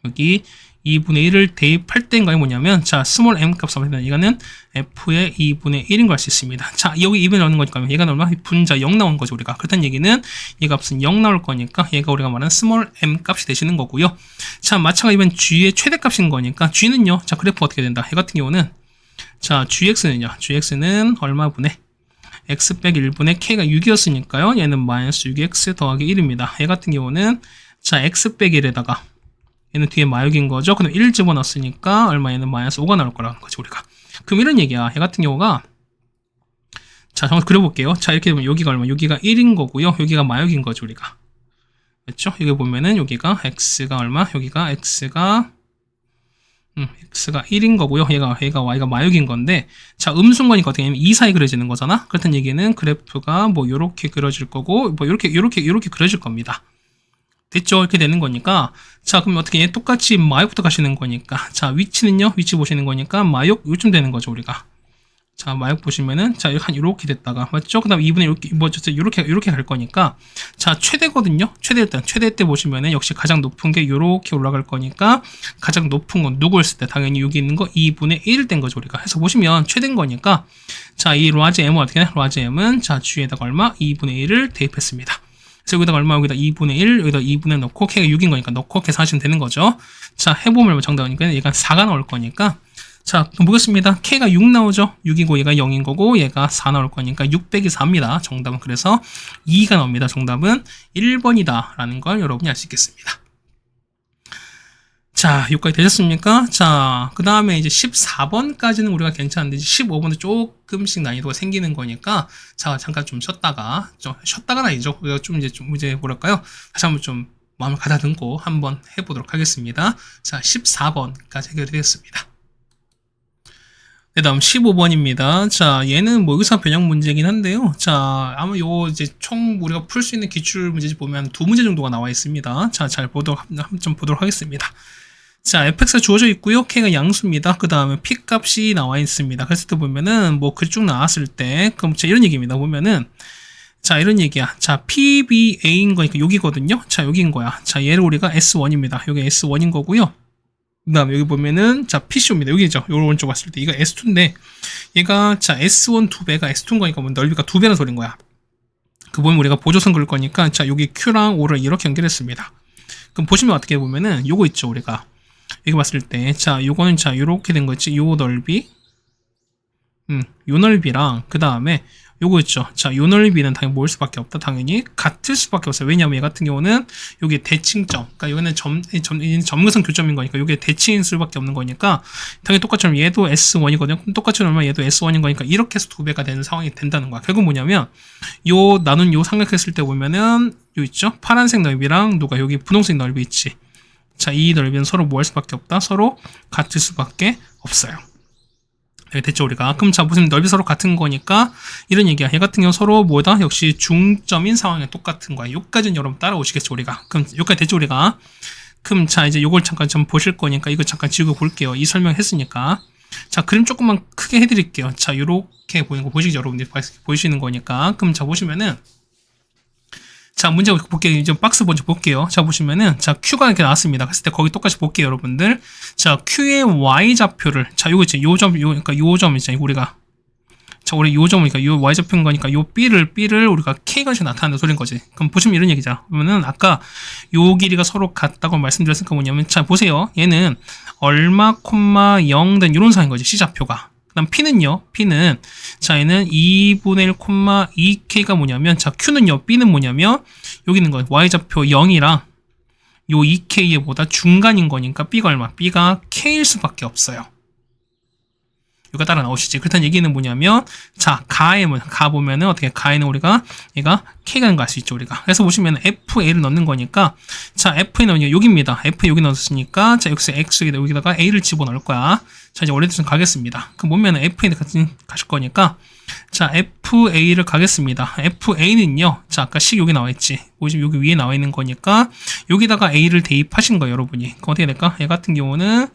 여기 2분의 1을 대입할 때인가요? 뭐냐면 자 스몰 m 값 하면 이거는 f의 2분의 1인 걸 알 수 있습니다. 자 여기 2분의 나오는 거니까 얘가 얼마? 분자 0 나오는 거죠 우리가. 그렇다는 얘기는 이 값은 0 나올 거니까 얘가 우리가 말하는 스몰 m 값이 되시는 거고요. 자 마찬가지로 g의 최대값인 거니까 g는요. 자 그래프 어떻게 된다? 얘 같은 경우는 자 gx는 얼마 분의 x 빼기 1분의 k가 6이었으니까요. 얘는 마이너스 6x 더하기 1입니다. 얘 같은 경우는 자 x 빼기 1에다가 얘는 뒤에 마육인 거죠. 그럼 1을 집어넣었으니까 얼마? 얘는 마이너스 5가 나올 거라는 거죠, 우리가. 그럼 이런 얘기야. 얘 같은 경우가 자, 정말 그려볼게요. 자, 이렇게 되면 여기가 얼마? 여기가 1인 거고요. 여기가 마육인 거죠, 우리가. 그렇죠? 여기 보면은 여기가 x가 얼마? 여기가 x가 1인 거고요. 얘가 y가 마육인 건데, 자, 음순거니까 어떻게 하냐면 이 사이 그려지는 거잖아. 그렇다는 얘기는 그래프가 뭐 요렇게 그려질 거고, 뭐 요렇게 그려질 겁니다. 됐죠? 이렇게 되는 거니까. 자, 그럼 어떻게 얘 똑같이 마육부터 가시는 거니까. 자, 위치는요? 위치 보시는 거니까 마육 요쯤 되는 거죠, 우리가. 자, 마육 보시면은, 자, 한 요렇게 됐다가, 맞죠? 그 다음 2분의 이렇게, 뭐, 요렇게 갈 거니까. 자, 최대거든요? 최대 때 보시면은 역시 가장 높은 게 요렇게 올라갈 거니까, 가장 높은 건 누구였을 때? 당연히 여기 있는 거 2분의 1 된 거죠, 우리가. 해서 보시면 최대인 거니까, 자, 이 라지 M은 어떻게 해? 라지 M은, 자, G에다가 얼마? 2분의 1을 대입했습니다. 그래서 여기다가 얼마? 여기다 2분의 1, 여기다 2분의 넣고, K가 6인 거니까 넣고 계산하시면 되는 거죠. 자, 해보면 정답이니까 얘가 4가 나올 거니까, 자, 그럼 보겠습니다. K가 6 나오죠? 6이고 얘가 0인 거고 얘가 4 나올 거니까 6 빼기 4입니다. 정답은 그래서 2가 나옵니다. 정답은 1번이다 라는 걸 여러분이 알 수 있겠습니다. 자, 여기까지 되셨습니까? 자, 그 다음에 이제 14번까지는 우리가 괜찮은데 15번은 조금씩 난이도가 생기는 거니까 자, 잠깐 좀 쉬었다가는 아니죠. 우리가 좀 이제 뭐랄까요? 다시 한번 좀 마음을 가다듬고 한번 해보도록 하겠습니다. 자, 14번까지 해결되겠습니다. 네, 다음 15번입니다. 자, 얘는 뭐 의사 변형 문제긴 한데요. 자, 아마 요 이제 총 우리가 풀 수 있는 기출 문제 보면 두 문제 정도가 나와 있습니다. 자, 한번 보도록 하겠습니다. 자, fx가 주어져 있고요. k가 양수입니다. 그 다음에 p 값이 나와 있습니다. 그랬을 때 보면은 뭐 그 쭉 나왔을 때, 그럼 자, 이런 얘기입니다. 보면은 자, 이런 얘기야. 자, PBA인 거니까 여기거든요. 자, 여기인 거야. 자, 얘를 우리가 S1입니다. 여기 S1인 거고요. 그 다음에 여기 보면은, 자, PCO입니다. 여기죠. 요 오른쪽 봤을 때. 이거 S2인데, 얘가, 자, S1 2배가 S2인 거니까 뭐 넓이가 2배나 소린 거야. 그 보면 우리가 보조선 그릴 거니까, 자, 여기 Q랑 O를 이렇게 연결했습니다. 그럼 보시면 어떻게 보면은, 요거 있죠, 우리가. 여기 봤을 때, 자, 요거는, 자, 요렇게 된 거 있지. 요 넓이. 요 넓이랑, 그 다음에, 요거 있죠. 자, 요 넓이는 당연히 모일 수밖에 없다. 당연히 같을 수밖에 없어요. 왜냐하면 얘 같은 경우는 여기 대칭점, 그러니까 여기는 점근선 교점인 거니까 여기 대칭인 수밖에 없는 거니까 당연히 똑같이 얘도 S1이거든요. 똑같이 얼마 얘도 S1인 거니까 이렇게 해서 2배가 되는 상황이 된다는 거야. 결국 뭐냐면 요 나눈 요 삼각했을 때 보면은 요 있죠. 파란색 넓이랑 누가 여기 분홍색 넓이 있지. 자, 이 넓이는 서로 뭐 할 수밖에 없다. 서로 같을 수밖에 없어요. 됐죠, 우리가. 그럼 자, 무슨 넓이 서로 같은 거니까 이런 얘기야. 얘 같은 경우 서로 뭐다? 역시 중점인 상황에 똑같은 거야. 여기까지는 여러분 따라오시겠죠, 우리가. 그럼 여기까지 됐죠, 우리가. 그럼 자, 이제 요걸 잠깐 좀 보실 거니까 이거 잠깐 지우고 볼게요. 이 설명했으니까. 자, 그림 조금만 크게 해드릴게요. 자, 요렇게 보이는 거 보시죠, 여러분들이 보이시는 거니까. 그럼 자, 보시면은 자, 문제 볼게요. 이제 박스 먼저 볼게요. 자, 보시면은, 자, Q가 이렇게 나왔습니다. 그랬을 때 거기 똑같이 볼게요, 여러분들. 자, Q의 Y좌표를, 자, 요거 있지, 그러니까 요 점 있잖아요, 우리가. 자, 우리 요 점을, 그러니까 요 Y좌표인 거니까 요 B를 우리가 K같이 나타낸다 소리인 거지. 그럼 보시면 이런 얘기죠. 그러면은, 아까 요 길이가 서로 같다고 말씀드렸으니까 뭐냐면, 자, 보세요. 얘는 얼마, 0 된 요런 상인 거지, C좌표가. 그 다음 P는 자, 얘는 2분의 1, 2K가 뭐냐면, 자, Q는요, B는 뭐냐면, 여기 있는 거, Y좌표 0이랑 요 2K의 보다 중간인 거니까 B가 얼마? B가 K일 수밖에 없어요. 이거 따라 나오시지. 그렇다는 얘기는 뭐냐면, 자, 가 보면은 어떻게, 가에는 우리가, 얘가 K가 있는 거 알 수 있죠, 우리가. 그래서 보시면 FA를 넣는 거니까, 자, FA는 여기입니다. FA 여기 넣었으니까, 자, 여기다가 A를 집어넣을 거야. 자, 이제 원래 뜻은 가겠습니다. 그럼 보면은 FA는 가실 거니까, 자, FA를 가겠습니다. FA는요, 자, 아까 식 여기 나와 있지. 보시면 여기 위에 나와 있는 거니까, 여기다가 A를 대입하신 거예요, 여러분이. 그럼 어떻게 될까? 얘 같은 경우는,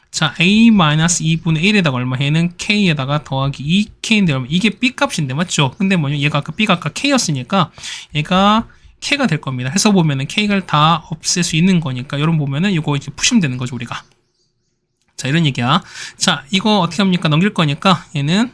자, A-2분의 1에다가 얼마? 얘는 K에다가 더하기 2K인데 얼마? 이게 B 값인데, 맞죠? 근데 뭐냐? 얘가 B가 아까 K였으니까, 얘가 K가 될 겁니다. 해서 보면은 K를 다 없앨 수 있는 거니까, 여러분 보면은 이거 이제 푸시면 되는 거죠, 우리가. 자, 이런 얘기야. 자, 이거 어떻게 합니까? 넘길 거니까, 얘는,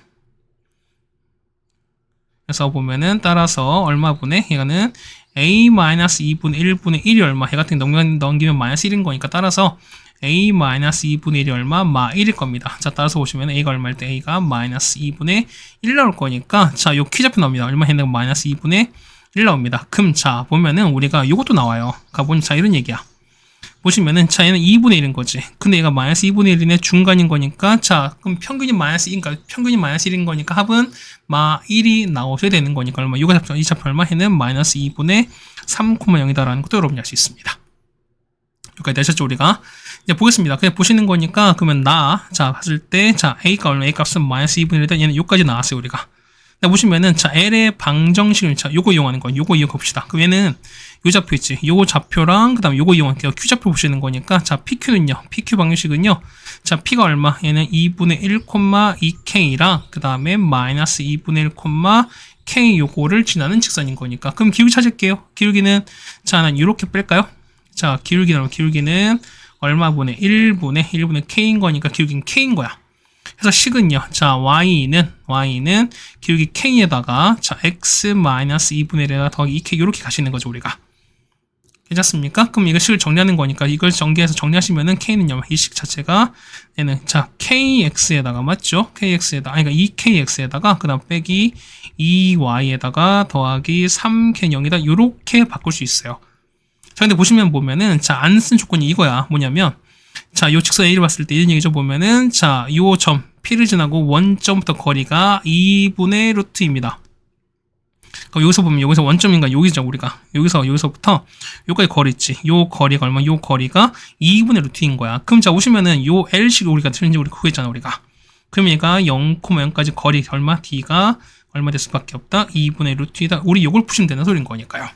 그래서 보면은 따라서 얼마 분의 얘는 a-2분의 1분의 1이 얼마? 얘 같은 게 넘기면 마이너스 1인 거니까 따라서 a-2분의 1이 얼마? 마 1일 겁니다. 자, 따라서 보시면 a가 얼마일 때 a가 마이너스 2분의 1 나올 거니까 자, 요 키좌표 나옵니다. 얼마 했는 거 마이너스 2분의 1 나옵니다. 그럼 자, 보면은 우리가 요것도 나와요. 가보니 자, 이런 얘기야. 보시면은 자, 얘는 2분의 1인 거지. 근데 얘가 마이너스 2분의 1이네 중간인 거니까 자, 그럼 평균이 마이너스 1인가? 평균이 마이너스 1인 거니까 합은 마 1이 나오셔야 되는 거니까 얼마? 요가 잡죠. 이 차표 얼마? 얘는 마이너스 2분의 3,0이다라는 것도 여러분이 알 수 있습니다. 여기까지 되셨죠, 우리가? 이제 보겠습니다. 그냥 보시는 거니까, 그러면 자, 봤을 때, 자, A가 얼마? A 값은 마이너스 2분의 1이다. 얘는 요까지 나왔어요, 우리가. 보시면은, 자, L의 방정식을, 자, 요거 이용하는 거예요. 요거 이용해 봅시다. 그럼 얘는, 요 좌표 있지. 요 좌표랑, 그 다음에 요거 이용할게요. Q좌표 보시는 거니까, 자, PQ는요. PQ 방정식은요. 자, P가 얼마? 얘는 2분의 1, 2K랑, 그 다음에 마이너스 2분의 1, K 요거를 지나는 직선인 거니까. 그럼 기울기 찾을게요. 기울기는, 자, 난 요렇게 뺄까요? 자, 기울기는 얼마분의 1분의 K인 거니까 기울기는 K인 거야. 그래서 식은요. 자, Y는 기울기 K에다가 자, X-2분의 1에다가 더하기 2K 요렇게 가시는 거죠, 우리가. 괜찮습니까? 그럼 이거 식을 정리하는 거니까 이걸 전개해서 정리하시면은 K는요. 이 식 자체가 얘는 자, KX에다가 맞죠? KX에다가 아니 그러니까 2KX에다가 그다음 빼기 2Y에다가 더하기 3K는 0이다. 요렇게 바꿀 수 있어요. 자, 근데 보면은, 자, 안 쓴 조건이 이거야. 뭐냐면, 자, 요 직선 A를 봤을 때 이런 얘기죠. 보면은, 자, 요 점, P를 지나고 원점부터 거리가 2분의 루트입니다. 그럼 여기서 보면, 여기서 원점인가, 여기죠, 우리가. 여기서부터, 여기까지 거리 있지. 요 거리가 얼마? 요 거리가 2분의 루트인 거야. 그럼 자, 오시면은, 요 L식 우리가 틀린지 우리 그거 있잖아, 우리가. 그럼 얘가 0,0까지 거리 얼마? D가 얼마 될 수밖에 없다? 2분의 루트이다. 우리 요걸 푸시면 되는 소리인 거니까요.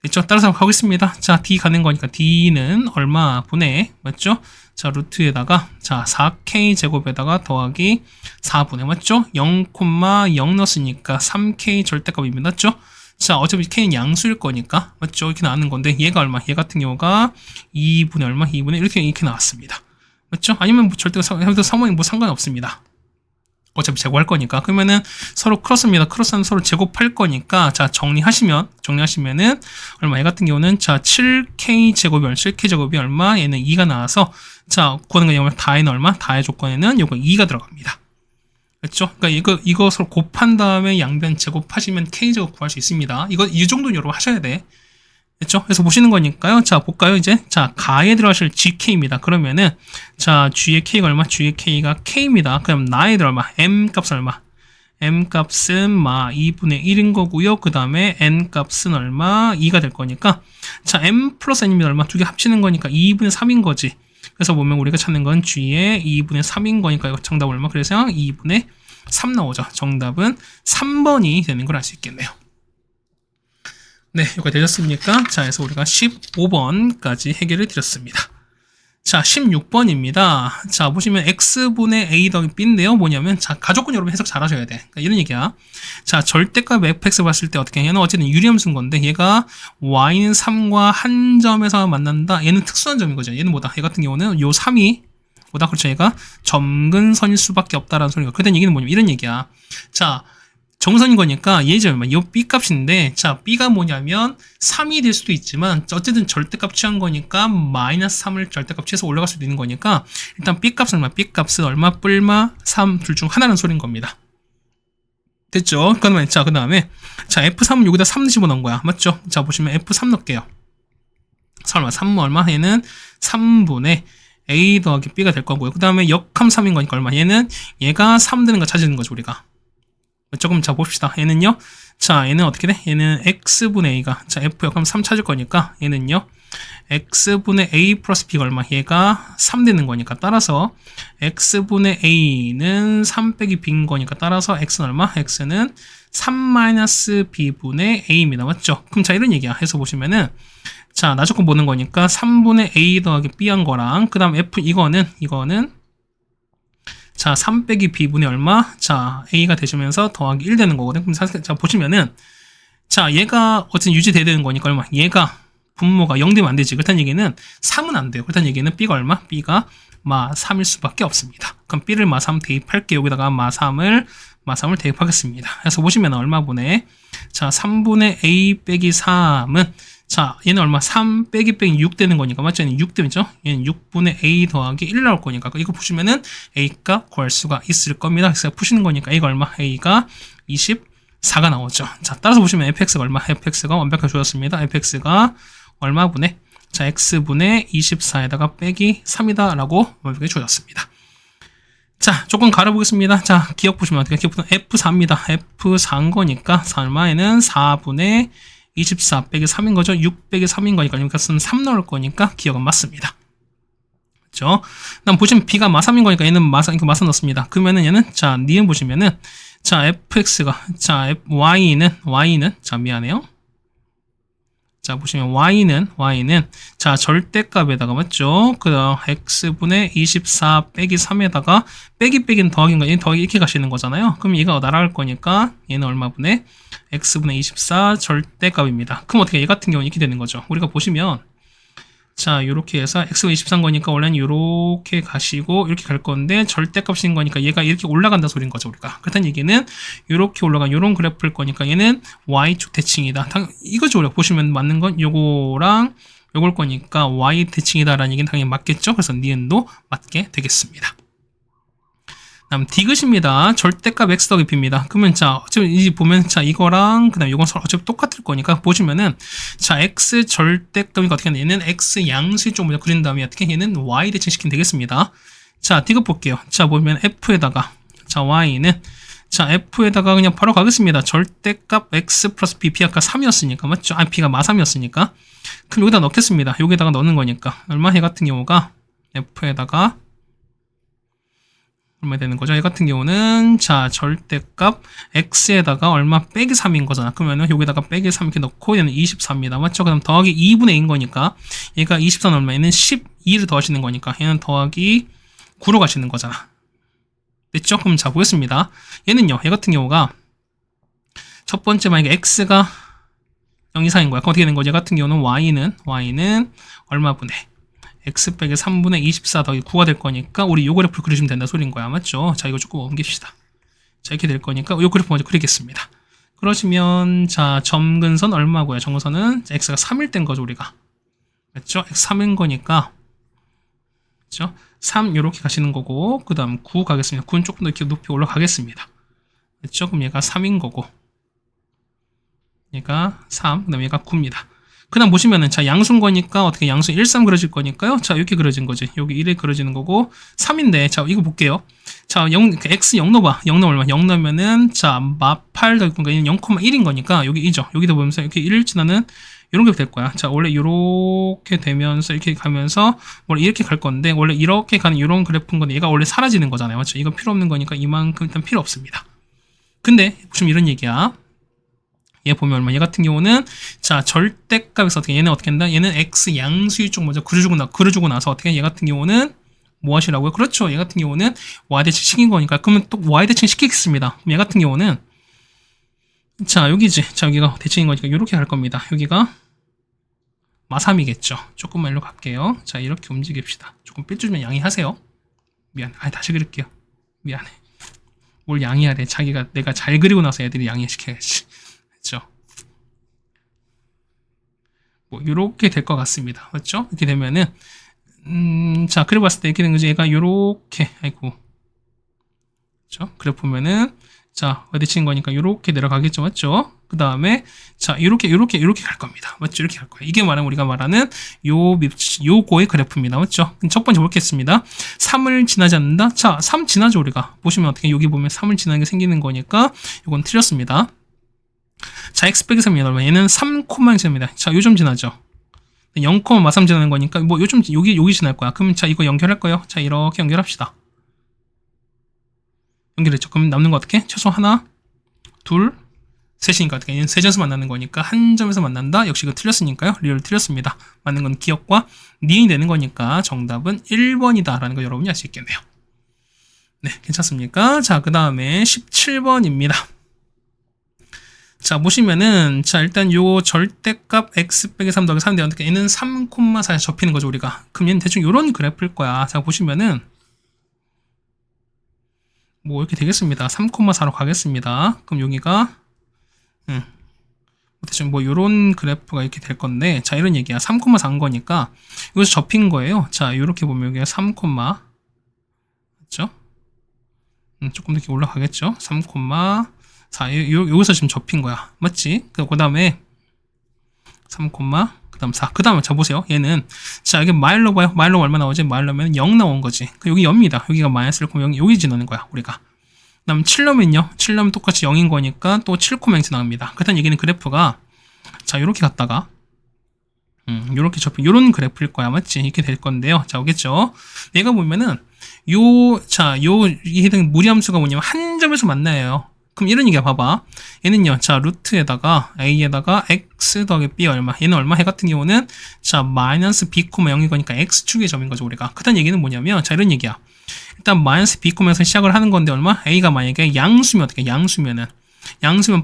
됐죠? 따라서 가겠습니다. 자, D 가는 거니까 D는 얼마 분의, 맞죠? 자, 루트에다가, 자, 4K 제곱에다가 더하기 4분의, 맞죠? 0,0 넣었으니까 3K 절대값입니다. 맞죠? 자, 어차피 K는 양수일 거니까, 맞죠? 이렇게 나오는 건데, 얘가 얼마? 얘 같은 경우가 2분의 얼마? 2분의 이렇게 나왔습니다. 맞죠? 아니면 뭐 절대 상황이 뭐 상관없습니다. 어차피 제곱할 거니까. 그러면은 서로 크로스입니다. 크로스는 서로 제곱할 거니까. 자, 정리하시면은 얼마? 얘 같은 경우는 자, 7K 제곱이 얼마? 얘는 2가 나와서 자, 구하는 거 뭐냐면 다에는 얼마? 다의 조건에는 요거 2가 들어갑니다. 그렇죠? 그러니까 이거 서로 곱한 다음에 양변 제곱하시면 K 제곱 구할 수 있습니다. 이 정도는 여러분 하셔야 돼. 됐죠? 그래서 보시는 거니까요. 자, 볼까요, 이제? 자, 가에 들어가실 GK입니다. 그러면은, 자, G의 K가 얼마? G의 K가 K입니다. 그럼 나에 들어 얼마? M 값은 얼마? M 값은 2분의 1인 거고요. 그 다음에 N 값은 얼마? 2가 될 거니까. 자, M 플러스 N이면 얼마? 두 개 합치는 거니까 2분의 3인 거지. 그래서 보면 우리가 찾는 건 G의 2분의 3인 거니까 이거 정답 얼마? 그래서 2분의 3 나오죠. 정답은 3번이 되는 걸 알 수 있겠네요. 네, 여기까지 되셨습니까? 자, 그래서 우리가 15번까지 해결을 드렸습니다. 자, 16번입니다. 자, 보시면 x분의 a 더하기 b인데요. 뭐냐면, 자, 가족군 여러분 해석 잘 하셔야 돼. 그러니까 이런 얘기야. 자, 절대값 fx 봤을 때 어떻게 얘는 어쨌든 유리함수인 건데, 얘가 y는 3과 한 점에서 만난다. 얘는 특수한 점인 거죠. 얘는 뭐다? 얘 같은 경우는 요 3이 뭐다? 그렇죠. 얘가 점근선일 수밖에 없다라는 소리가. 그랬던 얘기는 뭐냐면, 이런 얘기야. 자, 정선인 거니까 얘죠. 이 B 값인데, 자, B가 뭐냐면 3이 될 수도 있지만 어쨌든 절대값 취한 거니까 마이너스 3을 절대값 취해서 올라갈 수도 있는 거니까 일단 B 값은 얼마? B 값은 얼마? 뿔마 3 둘 중 하나는 소린 겁니다. 됐죠? 그러면 자, 그다음에 자, F3은 여기다 3 집어넣은 거야. 맞죠? 자, 보시면 F3 넣을게요. 설마 3은 얼마? 얘는 3분의 A 더하기 B가 될 거고요. 그다음에 역함 3인 거니까 얼마? 얘가 3 되는 거 찾으는 거죠, 우리가. 조금 자 봅시다. 얘는요. 자, 얘는 어떻게 돼? 얘는 x분의 a가 자, f 역하면 3 찾을 거니까 얘는요. x분의 a 플러스 b가 얼마? 얘가 3 되는 거니까 따라서 x분의 a는 3 빼기 b인 거니까 따라서 x는 얼마? x는 3-b분의 a입니다. 맞죠? 그럼 자, 이런 얘기야. 해서 보시면은 자, 나 조건 보는 거니까 3분의 a 더하기 b 한 거랑 그 다음 f 이거는 자, 3 빼기 b분의 얼마? 자, a가 되시면서 더하기 1 되는 거거든. 그럼 사실, 자, 보시면은, 자, 얘가 어쨌든 유지돼야 되는 거니까 얼마? 얘가 분모가 0 되면 안 되지. 그렇다는 얘기는 3은 안 돼요. 그렇다는 얘기는 B가 얼마? B가 마 3일 수밖에 없습니다. 그럼 B를 마 3 대입할게요. 여기다가 마 3을 대입하겠습니다. 그래서 보시면 얼마분의, 자, 3분의 A 빼기 3은, 자, 얘는 얼마? 3 빼기 6 되는 거니까, 맞죠? 얘는 6 되죠? 얘는 6분의 A 더하기 1 나올 거니까. 이거 보시면은 A 값 구할 수가 있을 겁니다. 그래서 푸시는 거니까 A가 얼마? A가 24가 나오죠. 자, 따라서 보시면 fx가 얼마? fx가 완벽하게 주어졌습니다. fx가 얼마분의, 자, x분의 24에다가 빼기 3이다 라고 완벽하게 주어졌습니다. 자, 조금 갈아보겠습니다. 자, 기억 보시면 어떻게, 기억부터 F4입니다. F4인 거니까, 얼마에는 4분의 24 빼기 3인 거죠. 6 빼기 3인 거니까, 여기가 쓰면 3 나올 거니까, 기억은 맞습니다. 그렇죠? 다음 보시면 B가 마3인 거니까, 얘는 마3 넣습니다. 그러면은 얘는, 자, 니은 보시면은, 자, fx가, 자, y는, 자, 미안해요. 자, 보시면 y는, 자, 절대값에다가, 맞죠? 그 다음, x분의 24 빼기 3에다가, 빼기는 더하기인가, 얘는 더하기 이렇게 가시는 거잖아요. 그럼 얘가 날아갈 거니까, 얘는 얼마분의 x분의 24 절대값입니다. 그럼 어떻게, 얘 같은 경우는 이렇게 되는 거죠. 우리가 보시면, 자, 요렇게 해서 x가 24인 거니까 원래는 요렇게 가시고 이렇게 갈 건데 절대값인 거니까 얘가 이렇게 올라간다 소린 거죠, 우리가. 그렇다는 얘기는 요렇게 올라간 요런 그래프일 거니까 얘는 y축 대칭이다. 이거죠, 우리가 보시면 맞는 건 요거랑 요걸 거니까 y 대칭이다라는 얘기는 당연히 맞겠죠. 그래서 니은도 맞게 되겠습니다. 다음 디귿입니다. 절대값 x 더하기 b입니다. 그러면 자, 어차피 이 보면 자, 이거랑 그다음 이건 어차피 똑같을 거니까 보시면은 자, x 절대값이 어떻게 하냐? 얘는 x 양수의 쪽 먼저 그린 다음에 어떻게 얘는 y 대칭시키면 되겠습니다. 자, 디귿 볼게요. 자, 보면 f에다가 자, y는 자, f에다가 그냥 바로 가겠습니다. 절대값 x 플러스 b, b 아까 3이었으니까 맞죠? 아니, b가 마 3이었으니까. 그럼 여기다 넣겠습니다. 여기다가 넣는 거니까 얼마? 해 같은 경우가 f에다가 얼마 되는 거죠? 얘 같은 경우는 자, 절대값 x에다가 얼마 빼기 3인 거잖아. 그러면은 여기다가 빼기 3 이렇게 넣고 얘는 24입니다. 맞죠? 그다음 더하기 2분의 2인 거니까 얘가 24는 얼마? 얘는 12를 더하시는 거니까 얘는 더하기 9로 가시는 거잖아. 됐죠? 그럼 자, 보겠습니다. 얘는요. 얘 같은 경우가 첫 번째 만약에 x가 0 이상인 거야. 그럼 어떻게 되는 거죠? 얘 같은 경우는 y는 얼마분의 x 빼기 3분의 24 더하기 9가 될 거니까 우리 요 그래프를 그리시면 된다 소리인 거야. 맞죠? 자, 이거 조금 옮깁시다. 자, 이렇게 될 거니까 요 그래프 먼저 그리겠습니다. 그러시면 자, 점근선 얼마고요? 점근선은 x가 3일 땐 거죠, 우리가. 맞죠? x 3인 거니까 그렇죠? 3 요렇게 가시는 거고 그다음 9 가겠습니다. 9는 조금 더 이렇게 높이 올라가겠습니다. 그렇죠? 그럼 얘가 3인 거고 얘가 3, 그다음 얘가 9입니다. 그 다음 보시면은, 자, 양수인 거니까 어떻게 양수 1, 3 그려질 거니까요. 자, 이렇게 그려진 거지. 여기 1에 그려지는 거고, 3인데, 자, 이거 볼게요. 자, x 0 넣어봐. 0 넣으면 얼마? 0 넣으면은, 자, 마8 더하기 0,1인 거니까, 여기 2죠. 여기다 보면서 이렇게 1을 지나는, 이런 게 될 거야. 자, 원래 이렇게 되면서, 이렇게 가면서, 원래 이렇게 갈 건데, 원래 이렇게 가는 이런 그래프인 건데, 얘가 원래 사라지는 거잖아요. 맞죠? 이거 필요 없는 거니까 이만큼 일단 필요 없습니다. 근데, 보시면 이런 얘기야. 얘 보면 얼마? 얘 같은 경우는 자, 절대값에서 어떻게 얘는 어떻게 한다? 얘는 x 양수의 쪽 먼저 그려주고 나서 어떻게 얘 같은 경우는 뭐 하시라고요? 그렇죠. 얘 같은 경우는 y 대칭 시킨 거니까 그러면 또 y 대칭 시키겠습니다. 얘 같은 경우는 자, 여기지. 자, 여기가 대칭인 거니까 이렇게 갈 겁니다. 여기가 마3이겠죠. 조금만 일로 갈게요. 자, 이렇게 움직입시다. 조금 삐뚤면 양해하세요. 미안해. 다시 그릴게요. 미안해. 뭘 양해하래. 자기가 내가 잘 그리고 나서 애들이 양해시켜야지. 그렇죠? 뭐 이렇게 될 것 같습니다. 그렇죠? 이렇게 되면은 자, 그래 봤을 때 이렇게 된 거지. 얘가 요렇게 아이고. 그렇죠? 그래 보면은 자, 어디 친 거니까 요렇게 내려가겠죠. 맞죠? 그다음에 자, 요렇게 갈 겁니다. 맞죠? 이렇게 갈 거예요. 이게 말하면 우리가 말하는 요거의 그래프입니다. 맞죠? 첫 번째 보겠습니다. 3을 지나지 않는다. 자, 3 지나죠, 우리가. 보시면 어떻게 여기 보면 3을 지나는 게 생기는 거니까 이건 틀렸습니다. 자, x 빼기 3이 얼마? 얘는 3,0입니다. 자, 요점 지나죠. 0, 마3 지나는 거니까 뭐 요점 여기 지날 거야. 그럼 자, 이거 연결할 거예요. 자, 이렇게 연결합시다. 연결했죠. 그럼 남는 거 어떻게? 최소 하나, 둘, 셋이니까 어떻게? 얘는 세 점에서 만나는 거니까 한 점에서 만난다. 역시 이거 틀렸으니까요. 리얼 틀렸습니다. 맞는 건 기억과 니은이 되는 거니까 정답은 1번이다라는 거 여러분이 알 수 있겠네요. 네, 괜찮습니까? 자, 그 다음에 17번입니다. 자, 보시면은, 자, 일단 요 절대값 x 빼기 3 더하기 3 되는데 얘는 3,4에 접히는 거죠, 우리가. 그럼 얘는 대충 요런 그래프일 거야. 자, 보시면은, 뭐 이렇게 되겠습니다. 3,4로 가겠습니다. 그럼 여기가, 대충 뭐 요런 그래프가 이렇게 될 건데, 자, 이런 얘기야. 3,4인 거니까, 여기서 접힌 거예요. 자, 요렇게 보면 여기가 3, 맞죠? 조금 더 이렇게 올라가겠죠? 3,4 여기서 지금 접힌 거야. 맞지? 그 다음에 3, 그 다음 4. 그 다음에 자 보세요. 얘는 자 여기 마일로 봐요. 마일로 얼마 나오지? 마일로면 0 나온 거지. 여기 0입니다. 여기가 마이너스를 그럼 여기 지나는 거야. 우리가. 그 다음 7놈은요. 7놈은 똑같이 0인 거니까 또 7,0 나옵니다. 그렇다는 얘기는 그래프가 자 요렇게 갔다가 요렇게 접힌 요런 그래프일 거야. 맞지? 이렇게 될 건데요. 자 오겠죠? 얘가 보면은 이 해당 무리함수가 뭐냐면 한 점에서 만나요. 그럼 이런 얘기야, 봐봐. 얘는요, 자, 루트에다가, a에다가 x 더하기 b 얼마. 얘는 얼마? 해 같은 경우는, 자, 마이너스 b, 0인 거니까 x축의 점인 거죠, 우리가. 그다음 얘기는 뭐냐면, 자, 이런 얘기야. 일단 마이너스 b, 에서 시작을 하는 건데 얼마? a가 만약에 양수면 어떻게, 양수면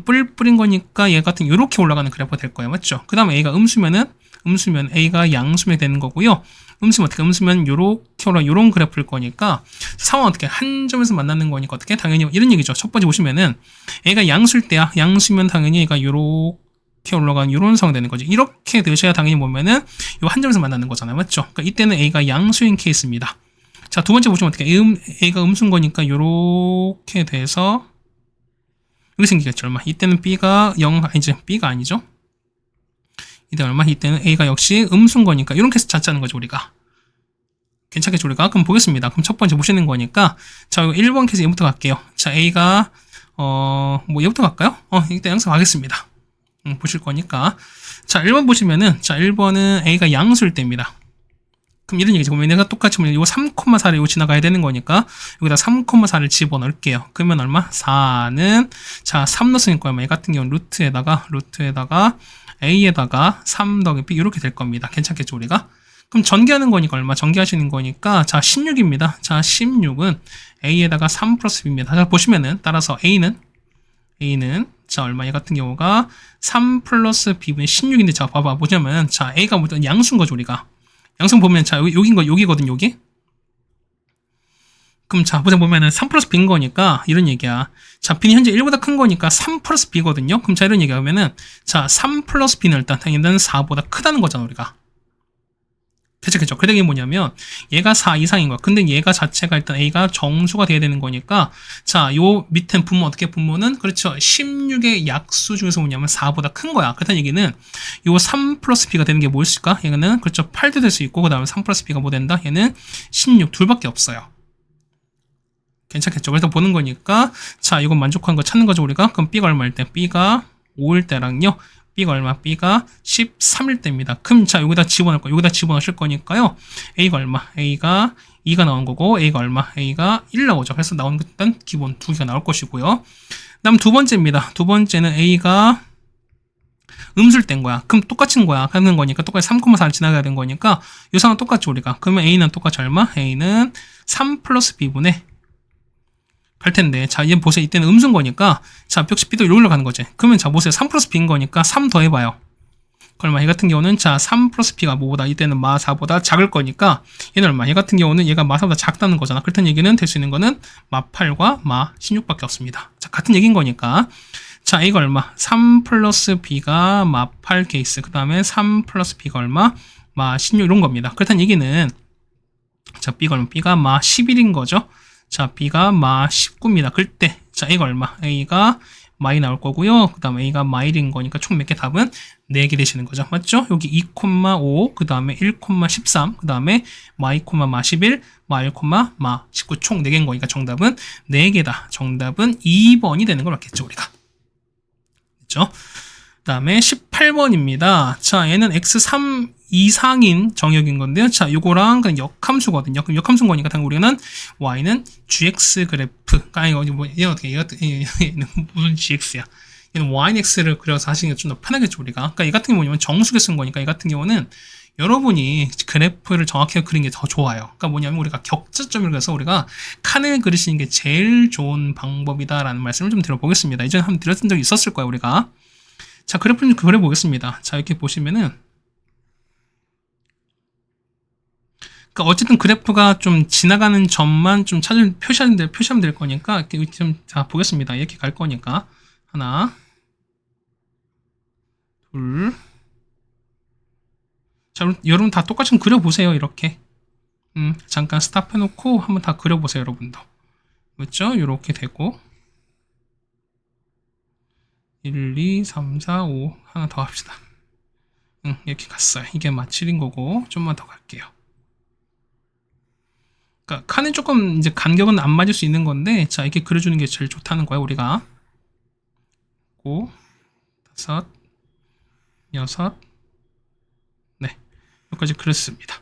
뿔뿔인 거니까 얘 같은, 요렇게 올라가는 그래프가 될 거예요, 맞죠? 그 다음에 a가 음수면 a가 양수면 되는 거고요. 음수면 어떻게? 음수면 요렇게 올라 요런 그래프일 거니까 상황 어떻게? 한 점에서 만나는 거니까 어떻게? 당연히 이런 얘기죠. 첫 번째 보시면은 A가 양수일 때야. 양수면 당연히 얘가 요렇게 올라가는 요런 상황 되는 거죠. 이렇게 되셔야 당연히 보면은 요 한 점에서 만나는 거잖아요. 맞죠? 그러니까 이때는 A가 양수인 케이스입니다. 자, 두 번째 보시면 어떻게? A가 음수인 거니까 요렇게 돼서 여기 생기겠죠. 얼마? 이때는 B가 0, 이제 B가 아니죠. 이때 얼마? 이때는 A가 역시 음수인 거니까 이런 케이스 찾자는 거죠, 우리가. 괜찮겠죠, 우리가? 그럼 보겠습니다. 그럼 첫 번째 보시는 거니까 자, 이거 1번 케이스 얘부터 갈게요. 자, A가 뭐 얘부터 갈까요? 일단 양수 가겠습니다. 보실 거니까. 자, 1번 보시면은 자, 1번은 A가 양수일 때입니다. 그럼 이런 얘기죠. 그러면 내가 똑같이 보면 이거 3,4를 이거 지나가야 되는 거니까 여기다 3,4를 집어넣을게요. 그러면 얼마? 4는 자, 3 넣었으니까 얼마? 얘 같은 경우는 루트에다가 a에다가 3 더하기 b 이렇게 될 겁니다. 괜찮겠죠, 우리가? 그럼 전개하는 거니까 얼마? 전개하시는 거니까 자, 16입니다. 자, 16은 a에다가 3 플러스 b입니다. 자, 보시면은 따라서 a는 자, 얼마? 얘 같은 경우가 3 플러스 b분의 16인데 자, 봐봐. 뭐냐면 자, a가 뭐든 양수인 거죠, 우리가. 양수 보면 자, 여기거든, 여기. 그럼 자, 보면은 3 플러스 b인 거니까 이런 얘기야. 자, b는 현재 1보다 큰 거니까 3 플러스 b거든요. 그럼 자, 이런 얘기 하면은 자, 3 플러스 b는 일단 당연히 4보다 크다는 거잖아, 우리가. 그쵸. 그 얘기는 뭐냐면 얘가 4 이상인 거야. 근데 얘가 자체가 일단 a가 정수가 돼야 되는 거니까 자, 요 밑에 분모 어떻게 분모는 그렇죠. 16의 약수 중에서 뭐냐면 4보다 큰 거야. 그렇다는 얘기는 요 3 플러스 b가 되는 게 뭐 있을까? 얘는 그렇죠. 8도 될 수 있고 그 다음에 3 플러스 b가 뭐 된다? 얘는 16 둘밖에 없어요. 괜찮겠죠? 그래서 보는 거니까 자, 이건 만족한 거 찾는 거죠, 우리가. 그럼 b가 얼마일 때? b가 5일 때랑요. b가 얼마? b가 13일 때입니다. 그럼 자, 여기다 집어넣을 거, 여기다 집어넣으실 거니까요. a가 얼마? a가 2가 나온 거고, a가 얼마? a가 1 나오죠. 그래서 나온 것 일단 기본 2개가 나올 것이고요. 그다음 두 번째입니다. 두 번째는 a가 음수를 뗀 거야. 그럼 똑같은 거야. 하는 거니까 똑같이 3,4를 지나가야 되는 거니까 이 상황 똑같죠, 우리가. 그러면 a는 똑같이 얼마? a는 3 플러스 b분의 갈 텐데, 자, 얘 보세요. 이때는 음수인 거니까, 자, 역시 b도 여기로 가는 거지. 그러면 자, 보세요. 3 플러스 b인 거니까 3 더해봐요. 얼마? 얘 같은 경우는 자, 3 플러스 b가 뭐보다, 이때는 마 4보다 작을 거니까, 얘는 얼마? 얘 같은 경우는 얘가 마 4보다 작다는 거잖아. 그렇다는 얘기는 될 수 있는 거는 마 8과 마 16밖에 없습니다. 자, 같은 얘기인 거니까. 자, a가 얼마? 3 플러스 b가 마 8 케이스. 그 다음에 3 플러스 b가 얼마? 마 16 이런 겁니다. 그렇다는 얘기는, 자, b가 얼마? b가 마 11인 거죠. 자, b가 마 19입니다. 그때 자, a가 얼마? a가 마이 나올 거고요. 그 다음에 a가 마 1인 거니까 총 몇 개 답은 4개 되시는 거죠. 맞죠? 여기 2,5, 그 다음에 1,13, 그 다음에 마 2, 마 11, 마 1, 마 19 총 4개인 거니까 정답은 4개다. 정답은 2번이 되는 걸 맞겠죠, 우리가. 그렇죠? 그 다음에 18번입니다. 자, 얘는 x3 이상인 정역인 건데요. 자, 요거랑 그냥 역함수거든요. 그럼 역함수인 거니까 당연히 우리는 y는 gx 그래프. 아니, 얘는 어떻게, 얘는 무슨 gx야? 얘는 y는 x를 그려서 하시는 게 좀 더 편하겠죠, 우리가. 그러니까 이 같은 경우는 정수계 쓴 거니까 이 같은 경우는 여러분이 그래프를 정확하게 그리는 게 더 좋아요. 그러니까 뭐냐면 우리가 격자점을 그려서 우리가 칸을 그리시는 게 제일 좋은 방법이다라는 말씀을 좀 드려보겠습니다. 이전에 한번 드렸던 적이 있었을 거예요, 우리가. 자, 그래프를 그려보겠습니다. 자, 이렇게 보시면은, 그러니까 어쨌든 그래프가 좀 지나가는 점만 좀 표시하면 될 거니까, 이렇게 좀, 자, 보겠습니다. 이렇게 갈 거니까. 하나, 둘. 자, 여러분 다 똑같이 그려보세요. 이렇게. 잠깐 스탑 해놓고 한번 다 그려보세요. 여러분도. 그렇죠? 이렇게 되고. 1, 2, 3, 4, 5. 하나 더 합시다. 이렇게 갔어요. 이게 마칠인 거고, 좀만 더 갈게요. 그러니까 칸은 조금 이제 간격은 안 맞을 수 있는 건데, 자, 이렇게 그려주는 게 제일 좋다는 거야, 우리가. 5, 5, 6, 네. 여기까지 그렸습니다.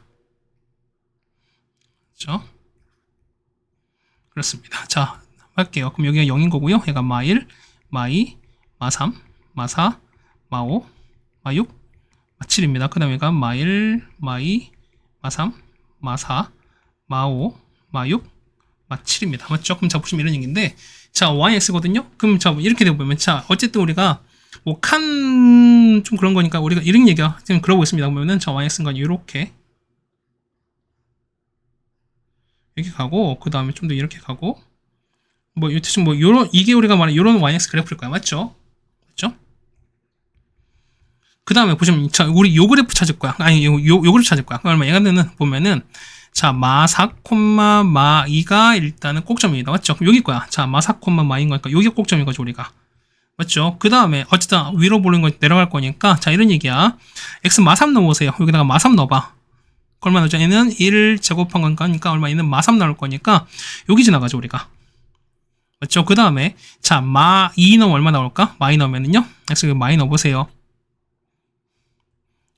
그렇죠? 그렇습니다. 자, 할게요. 그럼 여기가 0인 거고요. 얘가 마1, 마2, 마3, 마4, 마5, 마6, 마7입니다. 그 다음에 얘가 마1, 마2, 마3, 마4, 마5, 마6, 마7입니다. 맞죠? 그럼 자, 보시면 이런 얘기인데, 자, yx거든요? 그럼 자, 이렇게 되어보면, 자, 어쨌든 우리가, 뭐, 좀 그런 거니까, 우리가 이런 얘기가 지금 그려보겠습니다. 보면은, 자, yx인 건 이렇게 가고, 그 다음에 좀 더 이렇게 가고, 뭐, 대충 뭐, 이게 우리가 말하는 요런 yx 그래프일 거야. 맞죠? 맞죠? 그 다음에 보시면, 자, 우리 요 그래프 찾을 거야. 아니, 요 그래프 찾을 거야. 그러면 얘가 보면은, 자, 마4, 마2가 일단은 꼭점입니다. 맞죠? 그럼 여기 거야. 자, 마4, 마2인 거니까 여기가 꼭점인 거죠, 우리가. 맞죠? 그 다음에, 어쨌든 위로 보는 거 내려갈 거니까, 자, 이런 얘기야. x 마3 넣어보세요. 여기다가 마3 넣어봐. 얼마 나오죠? 얘는 1 제곱한 거니까 얼마? 얘는 마3 나올 거니까, 여기 지나가죠, 우리가. 맞죠? 그 다음에, 자, 마2 넣으면 얼마 나올까? 마2 넣으면은요? x 여기 마이 넣어보세요.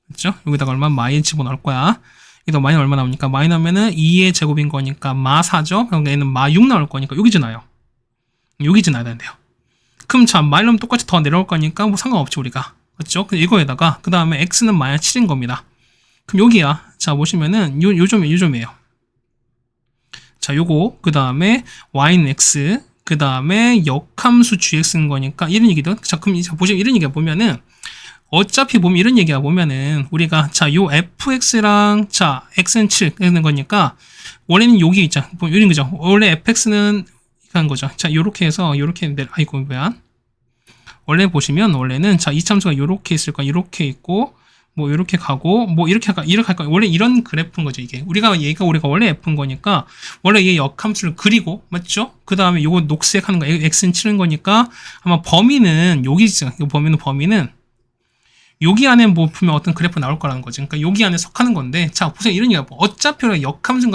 맞죠? 여기다가 얼마? 마이 집어넣을 거야. 여기다 마이는 얼마 나오니까? 마이 나오면은 2의 제곱인 거니까 마4죠? 그러니까 얘는 마6 나올 거니까 여기 지나요. 여기 지나야 되는데요. 그럼 자, 마이 넣으면 똑같이 더 내려올 거니까 뭐 상관없지, 우리가. 맞죠? 이거에다가, 그 다음에 x는 마이너스 7인 겁니다. 그럼 여기야. 자, 보시면은, 요 점이에요. 자, 요거, 그 다음에 y는 x, 그 다음에 역함수 gx인 거니까 이런 얘기도. 자, 그럼 이제 보시면 이런 얘기가 보면은, 어차피 보면 이런 얘기가 보면은 우리가 자, 요 fx랑 자, x는 7 되는 거니까 원래는 여기 있죠. 이런 거죠. 원래 fx는 이런 거죠. 자, 요렇게 해서 요렇게 아이고 뭐야? 원래 보시면 원래는 자, 이 참수가 요렇게 있을 거야. 요렇게 있고 뭐 요렇게 가고 뭐 이렇게 할 거야. 원래 이런 그래프인 거죠, 이게. 우리가 원래 f인 거니까 원래 얘 역함수를 그리고 맞죠? 그다음에 요거 녹색 하는 거 x는 7인 거니까 아마 범위는 여기죠. 이 범위는 여기 안에 뭐 보면 어떤 그래프 나올 거라는 거지. 그러니까 여기 안에 속하는 건데, 자, 보세요. 이런 얘기가 어차피 역함수인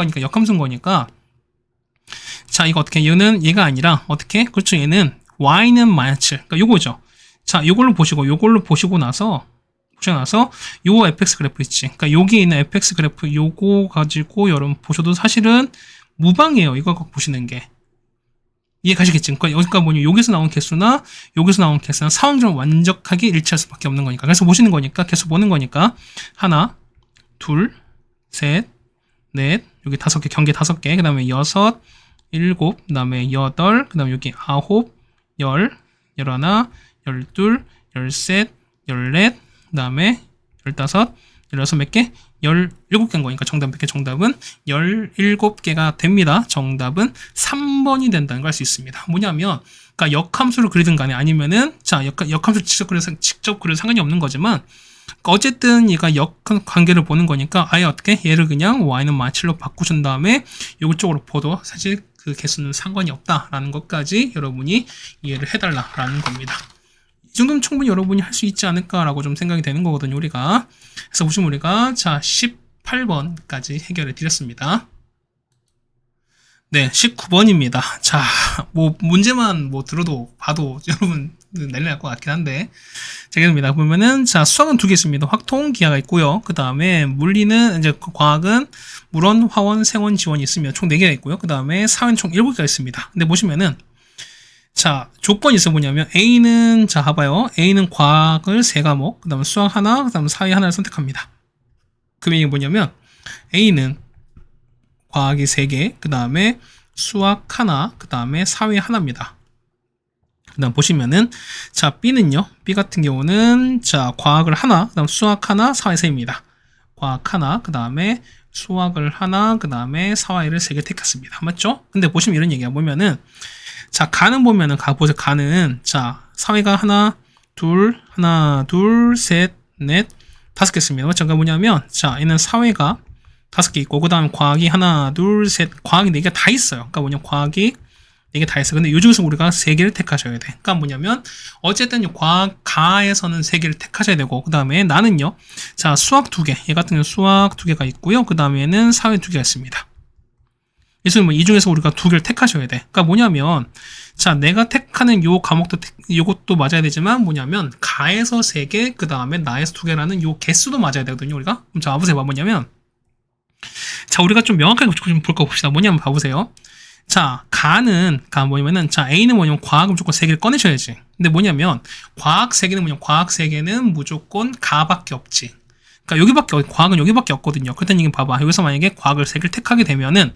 거니까, 자, 이거 어떻게, 얘가 아니라, 어떻게? 그렇죠. 얘는 y는 마이너스 7. 그러니까 요거죠. 자, 요걸로 보시고 나서, 요 fx 그래프 있지. 그러니까 여기 있는 fx 그래프 요거 가지고 여러분 보셔도 사실은 무방해요. 이거 갖고 보시는 게. 이해 가시겠지? 그러니까 뭐냐, 여기서 나온 개수나 여기서 나온 개수나 상황적으로 완벽하게 일치할 수밖에 없는 거니까. 그래서 보시는 거니까, 계속 보는 거니까, 하나, 둘, 셋, 넷, 여기 5개, 경계 5개, 그 다음에 6, 7, 그 다음에 8, 그 다음에 여기 9, 10, 11, 12, 13, 14, 그 다음에 15, 16 몇 개? 17개인 거니까 정답 몇 개? 정답은 17개가 됩니다. 정답은 3번이 된다는 걸 알 수 있습니다. 뭐냐면, 그러니까 역함수를 그리든 간에 아니면은, 자, 역함수 직접 그려도 상관이 없는 거지만, 그러니까 어쨌든 얘가 역관계를 보는 거니까 아예 어떻게? 얘를 그냥 y는 마이너스 7로 바꾸신 다음에 이쪽으로 보도 사실 그 개수는 상관이 없다라는 것까지 여러분이 이해를 해달라라는 겁니다. 이 정도면 충분히 여러분이 할 수 있지 않을까라고 좀 생각이 되는 거거든요, 우리가. 그래서 보시면 우리가, 자, 18번까지 해결해 드렸습니다. 네, 19번입니다. 자, 뭐, 문제만 뭐 봐도 여러분 난리 날 것 같긴 한데. 자, 이겁니다. 보면은, 자, 수학은 2개 있습니다. 확통, 기하가 있고요. 그 다음에 물리는, 이제 과학은 물원, 화원, 생원, 지원이 있습니다. 총 4개가 있고요. 그 다음에 사회는 총 7개가 있습니다. 근데 보시면은, 자, 조건이 있어 뭐냐면 A는, 자, 봐봐요. A는 과학을 3과목, 그 다음에 수학 하나, 그 다음에 사회 하나를 선택합니다. 그럼 이게 뭐냐면 A는 과학이 3개, 그 다음에 수학 하나, 그 다음에 사회 하나입니다. 그 다음 보시면은, 자, B는요, B 같은 경우는, 자, 과학을 하나, 그 다음 수학 하나, 사회 세입니다. 과학 하나, 그 다음에 수학을 하나, 그 다음에 사회를 3개 택했습니다. 맞죠? 근데 보시면 이런 얘기야. 보면은, 자, 가는 보면은, 보세요. 가는, 자, 사회가 하나, 둘, 셋, 넷, 5개 있습니다. 맞죠? 그러니까 뭐냐면, 자, 얘는 사회가 5개 있고, 그 다음 과학이 하나, 둘, 셋, 과학이 4개가 다 있어요. 그러니까 뭐냐, 과학이 4개 다 있어요. 근데 요 중에서 우리가 3개를 택하셔야 돼. 그러니까 뭐냐면, 어쨌든 과학, 가에서는 3개를 택하셔야 되고, 그 다음에 나는요, 자, 수학 2개, 얘 같은 경우는 수학 2개가 있고요. 그 다음에는 사회 2개가 있습니다. 그래서 뭐 이 중에서 우리가 2개를 택하셔야 돼. 그러니까 뭐냐면, 자, 내가 택하는 요 과목도, 요것도 맞아야 되지만, 뭐냐면, 가에서 3개, 그 다음에 나에서 2개라는 요 개수도 맞아야 되거든요, 우리가. 그럼 자, 봐보세요. 뭐냐면, 자, 우리가 좀 명확하게 좀 볼 거 봅시다. 뭐냐면, 봐보세요. 자, 뭐냐면은, 자, A는 뭐냐면, 과학은 무조건 3개를 꺼내셔야지. 근데 뭐냐면, 과학 3개는 뭐냐면, 과학 3개는 무조건 가밖에 없지. 그러니까 과학은 여기밖에 없거든요. 그랬더니 이게 봐봐. 여기서 만약에 과학을 3개를 택하게 되면은,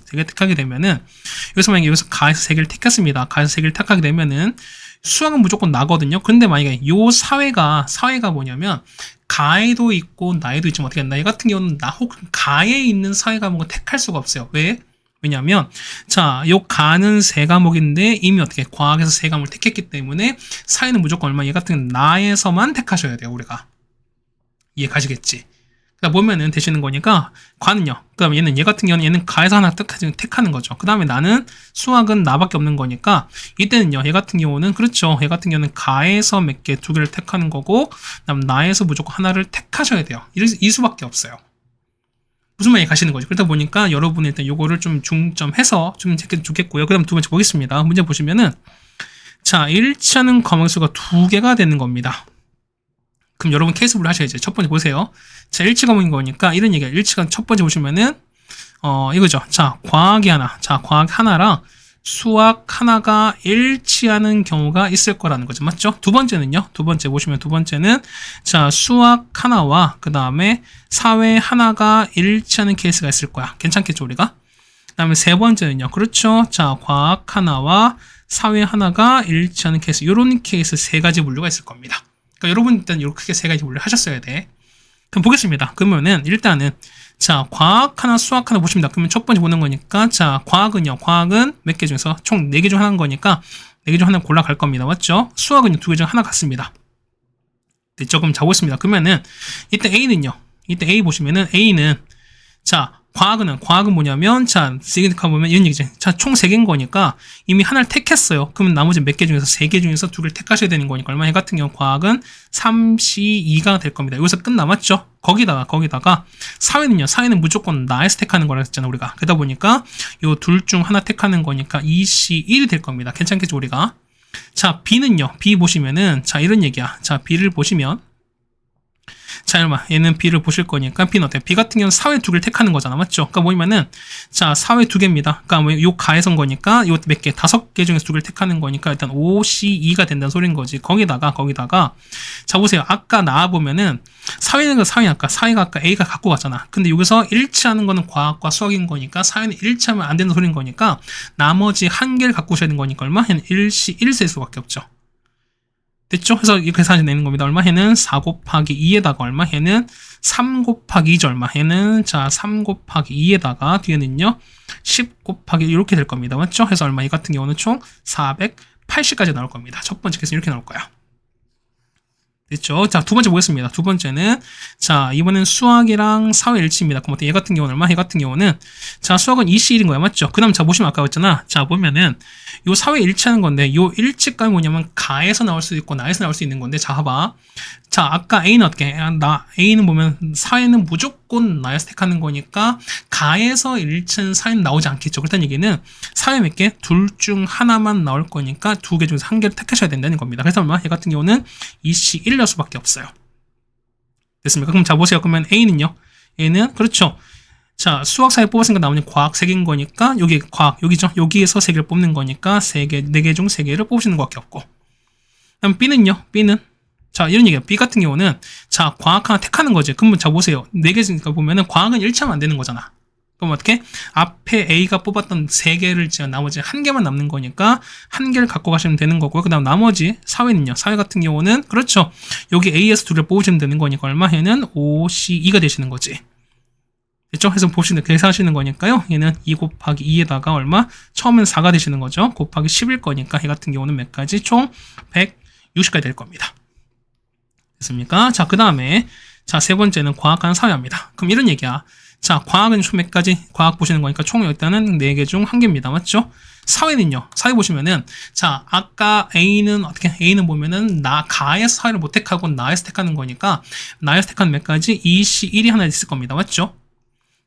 여기서 만약에 여기서 가에서 3개를 택했습니다. 가에서 3개를 택하게 되면은, 수학은 무조건 나거든요. 그런데 만약에 요 사회가 뭐냐면, 가에도 있고, 나에도 있지만 어떻게 했나? 얘 같은 경우는 가에 있는 사회 과목은 택할 수가 없어요. 왜? 왜냐면, 자, 요 가는 3과목인데, 이미 어떻게, 과학에서 3과목을 택했기 때문에, 사회는 무조건 얘 같은 경우는 나에서만 택하셔야 돼요, 우리가. 이해 가시겠지? 그러니까 보면은 되시는 거니까 과는요. 그 다음에 얘 같은 경우는 얘는 가에서 하나 택하는 거죠. 그 다음에 나는 수학은 나밖에 없는 거니까 이때는요. 얘 같은 경우는 그렇죠. 얘 같은 경우는 가에서 몇 개, 2개를 택하는 거고 그 다음 나에서 무조건 하나를 택하셔야 돼요. 이 수밖에 없어요. 무슨 말이 가시는 거죠. 그러다 보니까 여러분이 일단 요거를 좀 중점해서 좀 제끼면 좋겠고요. 그 다음 두 번째 보겠습니다. 문제 보시면은 자, 일치하는 과목의 수가 2개가 되는 겁니다. 그럼 여러분 케이스를 하셔야죠. 첫 번째 보세요. 자, 일치 과목인 거니까 이런 얘기야. 일치가 첫 번째 보시면은 이거죠. 자, 과학이 하나. 자, 과학 하나랑 수학 하나가 일치하는 경우가 있을 거라는 거죠. 맞죠? 두 번째는요. 두 번째 보시면 두 번째는 자, 수학 하나와 그 다음에 사회 하나가 일치하는 케이스가 있을 거야. 괜찮겠죠, 우리가? 그 다음에 세 번째는요. 그렇죠. 자, 과학 하나와 사회 하나가 일치하는 케이스. 이런 케이스 3가지 분류가 있을 겁니다. 그러니까 여러분 일단 이렇게 크게 3가지 분류 하셨어야 돼. 그럼 보겠습니다. 그러면은 일단은 자, 과학 하나, 수학 하나 보십니다. 그러면 첫 번째 보는 거니까 자, 과학은요. 과학은 몇 개 중에서 총 4개 중 하나인 거니까 4개 중 하나 골라갈 겁니다. 맞죠? 수학은요. 2개 중 하나 같습니다. 됐죠? 그럼 자보겠습니다. 그러면은 이때 A는요. 이때 A 보시면은 A는 자, 과학은 뭐냐면 자, 보면 이런 얘기죠. 자, 총 3개인 거니까 이미 하나를 택했어요. 그러면 나머지 몇 개 중에서 3개 중에서 2개를 택하셔야 되는 거니까 얼마 같은 경우 과학은 3C2가 될 겁니다. 여기서 끝 남았죠. 거기다가 사회는요. 사회는 무조건 나에서 택하는 거라 했잖아, 우리가. 그러다 보니까 요 둘 중 하나 택하는 거니까 2C1이 될 겁니다. 괜찮겠죠, 우리가? 자, B는요. B 보시면은 자, 이런 얘기야. 자, B를 보시면 자, 여러분, 얘는 B를 보실 거니까 B는 어때요? B 같은 경우는 사회 2개를 택하는 거잖아. 맞죠? 그러니까 뭐냐면은 자, 사회 2개입니다. 그러니까 뭐 요 가에선 거니까 요 몇 개, 5개 중에서 2개를 택하는 거니까 일단 5C2가 된다는 소린 거지. 거기다가 자, 보세요. 아까 나와 보면은 사회가 아까 A가 갖고 갔잖아. 근데 여기서 일치하는 거는 과학과 수학인 거니까 사회는 일치하면 안 되는 소린 거니까 나머지 1개를 갖고 오셔야 되는 거니까 얼마? 얘는 1C1 셀 수밖에 없죠. 됐죠? 그래서 이렇게 계산해 내는 겁니다. 얼마? 해는 4 곱하기 2에다가 얼마? 해는 3 곱하기 2죠. 얼마? 해는 자, 3 곱하기 2에다가 뒤에는요. 10 곱하기 이렇게 될 겁니다. 맞죠? 해서 얼마? 이 같은 경우는 총 480까지 나올 겁니다. 첫 번째 계산 이렇게 나올 거야. 됐죠? 자, 두 번째 보겠습니다. 두 번째는 자, 이번엔 수학이랑 사회 일치입니다. 그럼 얘 같은 경우는 얼마? 얘 같은 경우는 자, 수학은 2C1인 거야. 맞죠? 그 다음 자, 보시면 아까 봤잖아. 자, 보면은 요 사회 일치하는 건데 요 일치가 뭐냐면 가에서 나올 수도 있고 나에서 나올 수 있는 건데 자, 봐봐. 자, 아까 A는 어떻게? A는 보면 사회는 무조건 나에서 택하는 거니까 가에서 일치는 사회는 나오지 않겠죠. 그렇다는 얘기는 사회 몇 개? 둘 중 하나만 나올 거니까 2개 중에서 1개를 택하셔야 된다는 겁니다. 그래서 얼마? 얘 같은 경우는 2C1일 수밖에 없어요. 됐습니까? 그럼 자, 보세요. 그러면 A는요. A는 그렇죠. 자, 수학 사회 뽑았으니까 나오는 과학 3개인 거니까 여기 과학 여기죠. 여기에서 3개를 뽑는 거니까 4개 중 3개를 뽑으시는 것밖에 없고. 그럼 B는요. B는 자, 이런 얘기예요. B 같은 경우는 자, 과학 하나 택하는 거지. 그러면 자, 보세요. 4개니까 보면은 과학은 일치하면 안 되는 거잖아. 그럼 어떻게? 앞에 A가 뽑았던 3개를 지어 나머지 1개만 남는 거니까 1개를 갖고 가시면 되는 거고요. 그 다음 나머지 사회는요. 사회 같은 경우는 그렇죠. 여기 A에서 2개를 뽑으시면 되는 거니까 얼마? 얘는 5C2가 되시는 거지. 됐죠? 그래서 보시는 계산하시는 거니까요. 얘는 2 곱하기 2에다가 얼마? 처음엔 4가 되시는 거죠. 곱하기 10일 거니까 얘 같은 경우는 몇 가지? 총 160까지 될 겁니다. 됐습니까? 자, 그 다음에 자, 세 번째는 과학과 사회입니다. 그럼 이런 얘기야. 자, 과학은 총 몇 가지? 과학 보시는 거니까 총 일단은 4개 중 1개입니다. 맞죠? 사회는요. 사회 보시면은 자, 아까 A는 어떻게? A는 보면은 가에서 사회를 못 택하고 나에서 택하는 거니까 나에서 택하는 몇 가지? 2C 1이 하나 있을 겁니다. 맞죠?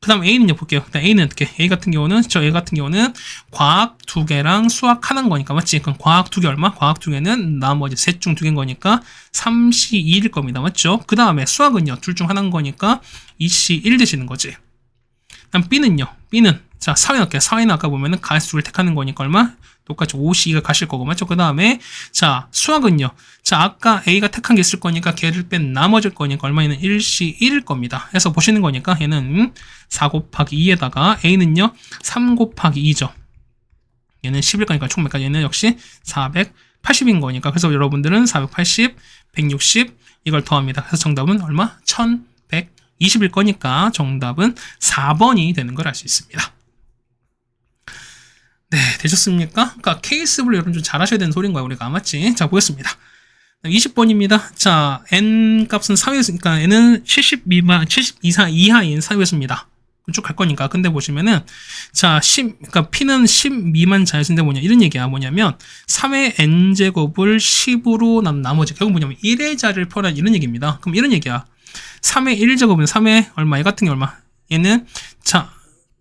그 다음 A는요, 볼게요. A는 어떻게? A 같은 경우는, A 같은 경우는 과학 2개랑 수학 하나인 거니까, 맞지? 그럼 과학 2개 얼마? 과학 2개는 나머지 셋 중 2개인 거니까 3C2일 겁니다. 맞죠? 그 다음에 수학은요, 둘 중 하나인 거니까 2C1 되시는 거지. 그 다음 B는요, B는, 자, 사회는 어떻게? 사회는 아까 보면은 가에서 2를 택하는 거니까 얼마? 똑같이 5C가 가실 거고, 맞죠? 그 다음에, 자, 수학은요. 자, 아까 A가 택한 게 있을 거니까 걔를 뺀 나머지일 거니까 얼마에는 1C1일 겁니다. 해서 보시는 거니까 얘는 4 곱하기 2에다가 A는요, 3 곱하기 2죠. 얘는 10일 거니까 총 몇 가지? 얘는 역시 480인 거니까. 그래서 여러분들은 480, 160 이걸 더합니다. 그래서 정답은 얼마? 1120일 거니까 정답은 4번이 되는 걸 알 수 있습니다. 네, 되셨습니까? 그러니까 케이스별로 여러분 좀 잘하셔야 되는 소리인 거야, 우리가. 맞지? 자, 보겠습니다. 20번입니다. 자, N 값은 사회수니까 N은 70 미만, 70 이하인 사회수입니다. 쭉 갈 거니까. 근데 보시면은, 자, 그러니까 P는 10 미만 자연수인데 뭐냐, 이런 얘기야. 뭐냐면, 3의 N제곱을 10으로 나머지, 결국 뭐냐면, 1의 자리를 표현한 이런 얘기입니다. 그럼 이런 얘기야. 3의 1제곱은 3의 얼마, 얘 같은 게 얼마? 얘는, 자,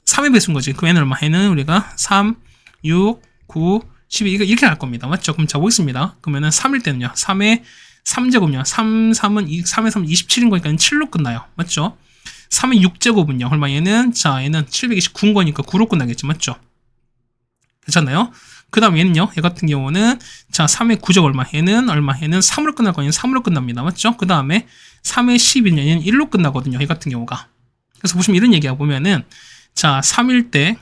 3의 배수인 거지. 그럼 얘는 얼마? 얘는 우리가 3, 6, 9, 12 이렇게 할 겁니다. 맞죠? 그럼 자 보겠습니다. 그러면은 3일 때는요. 3의 3제곱은요. 3의 3은 27인 거니까 7로 끝나요. 맞죠? 3의 6제곱은요. 얼마 얘는 자 얘는 729인 거니까 9로 끝나겠죠. 맞죠? 괜찮나요? 그 다음 얘는요. 얘 같은 경우는 자 3의 9제곱 얼마? 얘는 얼마? 얘는 3으로 끝날 거니까 3으로 끝납니다. 맞죠? 그 다음에 3의 12는 얘는 1로 끝나거든요. 얘 같은 경우가. 그래서 보시면 이런 얘기야. 보면은 자 3일 때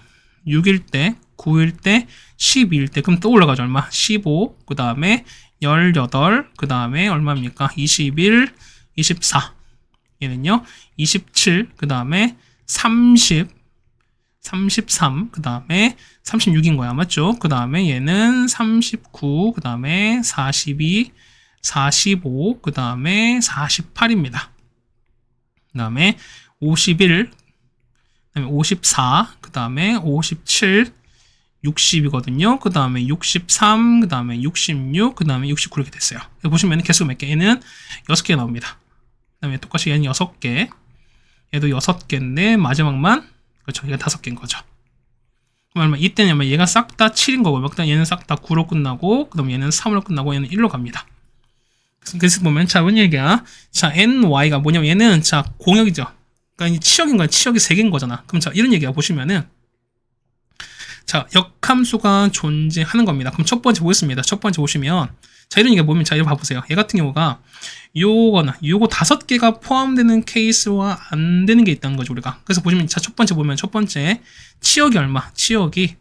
6일 때 9일 때, 12일 때, 그럼 또 올라가죠. 얼마? 15, 그 다음에 18, 그 다음에 얼마입니까? 21, 24. 얘는요, 27, 그 다음에 30, 33, 그 다음에 36인 거야. 맞죠? 그 다음에 얘는 39, 그 다음에 42, 45, 그 다음에 48입니다. 그 다음에 51, 그 다음에 54, 그 다음에 57, 60이거든요. 그 다음에 63, 그 다음에 66, 그 다음에 69 이렇게 됐어요. 보시면 개수 몇 개? 얘는 6개 나옵니다. 그 다음에 똑같이 얘는 6개. 얘도 6개인데 마지막만 그렇죠. 얘가 5개인 거죠. 그럼 이때는 얘가 싹 다 7인 거고 얘는 싹 다 9로 끝나고 그 다음에 얘는 3으로 끝나고 얘는 1로 갑니다. 그래서 보면 자, 뭔 얘기야? 자, NY가 뭐냐면 얘는 자, 공역이죠. 그러니까 치역인 거야. 치역이 3개인 거잖아. 그럼 자, 이런 얘기야. 보시면은 자, 역함수가 존재하는 겁니다. 그럼 첫 번째 보겠습니다. 첫 번째 보시면 자, 이런 얘기가 보면 자, 이거 봐보세요. 얘 같은 경우가 요거 5개가 포함되는 케이스와 안 되는 게 있다는 거죠, 우리가. 그래서 보시면 자, 첫 번째 보면 첫 번째 치역이 얼마? 치역이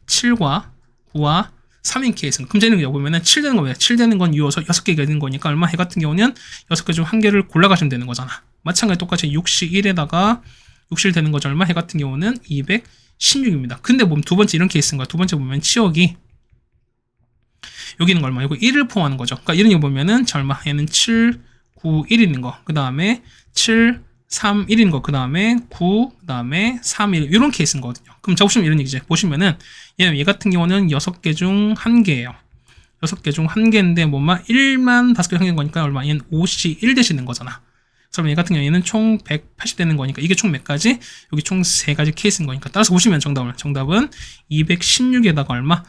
7과 9와 3인 케이스. 그럼 쟤는 보면은 7 되는 겁니다. 7 되는 건 6개가 되는 거니까 얼마? 얘 같은 경우는 6개 중 1개를 골라가시면 되는 거잖아. 마찬가지 똑같이 61에다가 60 되는 거죠. 얼마? 얘 같은 경우는 216입니다. 근데 보면 두 번째 이런 케이스인 거야. 두 번째 보면 치역이 여기 있는 거 얼마? 이거 1을 포함하는 거죠. 그러니까 이런 거 보면은 자, 얼마? 얘는 7, 9, 1 있는 거. 그 다음에 7, 3, 1인 거. 그 다음에 9, 그 다음에 3, 1. 이런 케이스인 거거든요. 그럼 자, 보시면 이런 얘기죠. 보시면은 얘 같은 경우는 6개 중 1개예요. 6개 중 1개인데 뭐만 1만 5개 생긴 거니까 얼마? 얘는 5C1 되시는 거잖아. 그럼 얘 같은 경우에는 총 180 되는 거니까 이게 총 몇 가지? 여기 총 3가지 케이스인 거니까 따라서 보시면 정답은 216에다가 얼마?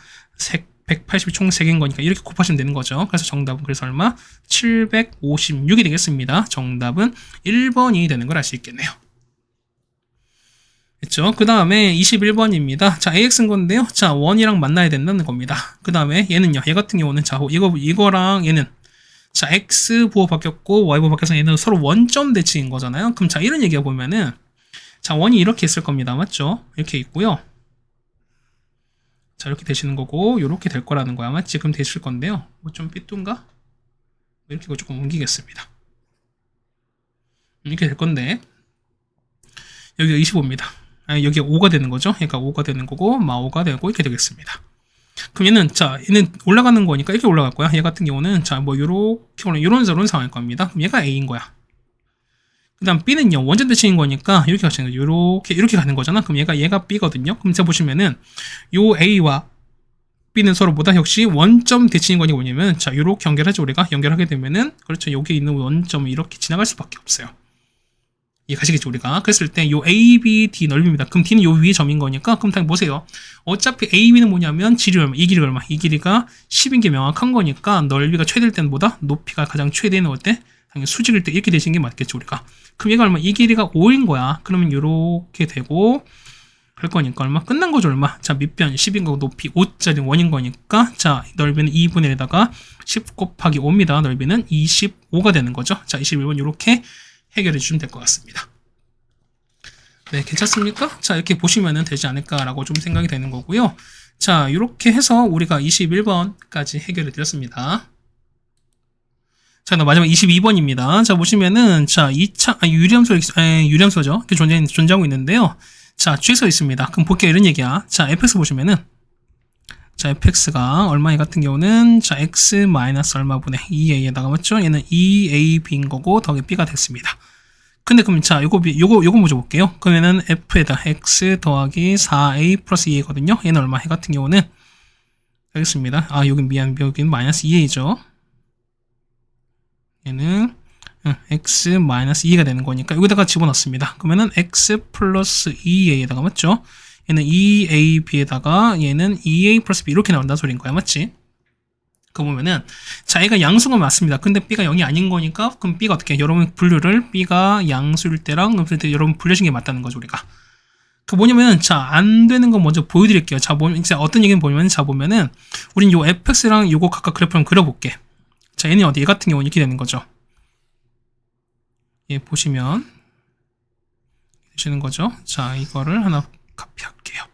180이 총 3개인 거니까 이렇게 곱하시면 되는 거죠. 그래서 정답은 그래서 얼마? 756이 되겠습니다. 정답은 1번이 되는 걸 알 수 있겠네요. 됐죠? 그 다음에 21번입니다. 자, AX인 건데요. 자, 1이랑 만나야 된다는 겁니다. 그 다음에 얘는요. 얘 같은 경우는 자, 이거랑 얘는 자, X 부호 바뀌었고 Y 부호 바뀌어서 얘는 서로 원점 대칭인 거잖아요. 그럼 자, 이런 얘기가 보면은 자, 원이 이렇게 있을 겁니다. 맞죠? 이렇게 있고요. 자, 이렇게 되시는 거고, 요렇게 될 거라는 거야. 맞지? 그럼 되실 건데요. 뭐 좀 삐뚤인가? 이렇게 이거 조금 옮기겠습니다. 이렇게 될 건데, 여기가 25입니다. 여기가 5가 되는 거죠. 그러니까 5가 되는 거고, 5가 되고, 이렇게 되겠습니다. 그럼 얘는, 자, 얘는 올라가는 거니까 이렇게 올라갈 거야. 얘 같은 경우는, 자, 뭐, 요렇게, 요런 상황일 겁니다. 그럼 얘가 A인 거야. 그 다음 B는요, 원점 대칭인 거니까, 이렇게 가시는 거죠. 이렇게 가는 거잖아. 그럼 얘가 B거든요. 그럼 제가 보시면은, 요 A와 B는 서로보다 역시 원점 대칭인 거니 뭐냐면, 자, 요렇게 연결하죠. 우리가 연결하게 되면은, 그렇죠. 여기 있는 원점을 이렇게 지나갈 수밖에 없어요. 이해가시겠죠, 우리가? 그랬을 때, 요 A, B, D 넓이입니다. 그럼 D는 요 위에 점인 거니까, 그럼 당연히 보세요. 어차피 A, B는 뭐냐면, 질이 얼마, 이 길이가 얼마, 이 길이가 10인 게 명확한 거니까, 넓이가 최대일 때는 뭐다? 높이가 가장 최대는 어때? 당연히 수직일 때 이렇게 되시는 게 맞겠죠, 우리가? 그럼 얘가 얼마? 이 길이가 5인 거야. 그러면 요렇게 되고, 그럴 거니까 얼마? 끝난 거죠, 얼마? 자, 밑변 10인 거고, 높이 5짜리 원인 거니까, 자, 넓이는 2분의 1에다가 10 곱하기 5입니다. 넓이는 25가 되는 거죠. 자, 21번 요렇게 해결해 주시면 될 것 같습니다. 네, 괜찮습니까? 자, 이렇게 보시면 되지 않을까라고 좀 생각이 되는 거고요. 자, 이렇게 해서 우리가 21번까지 해결해 드렸습니다. 자, 마지막 22번입니다. 자, 보시면은, 자, 유리함수죠. 이렇게 존재하고 있는데요. 자, 뒤에서 있습니다. 그럼 볼게요. 이런 얘기야. 자, fx 보시면은, 자, fx가 얼마 같은 경우는, 자, x 마이너스 얼마분의 2a에다가 맞죠? 얘는 2ab인 거고, 더하기 b가 됐습니다. 근데 그럼 자, 요거 먼저 볼게요. 그러면은 f에다 x 더하기 4a 플러스 2a거든요. 얘는 얼마? 해 같은 경우는, 알겠습니다. 여긴 마이너스 2a죠. 얘는 x 마이너스 2가 되는 거니까 여기다가 집어넣습니다. 그러면은 x 플러스 2a에다가 맞죠? 얘는 2ab에다가 얘는 2a 플러스 b 이렇게 나온다는 소리인 거야. 맞지? 그거 보면은 자, 얘가 양수가 맞습니다. 근데 b가 0이 아닌 거니까 그럼 b가 어떻게 해? 여러분 분류를 b가 양수일 때랑 없을 때 여러분 분류하신 게 맞다는 거죠, 우리가. 그 뭐냐면은 자, 안 되는 거 먼저 보여드릴게요. 자, 이제 어떤 얘기는 보면은 자, 보면은 우린 요 fx랑 요거 각각 그래프 한번 그려볼게. 자, 얘는 어디? 얘 같은 경우는 이렇게 되는 거죠. 얘 보시면 되시는 거죠. 자, 이거를 하나 카피할게요.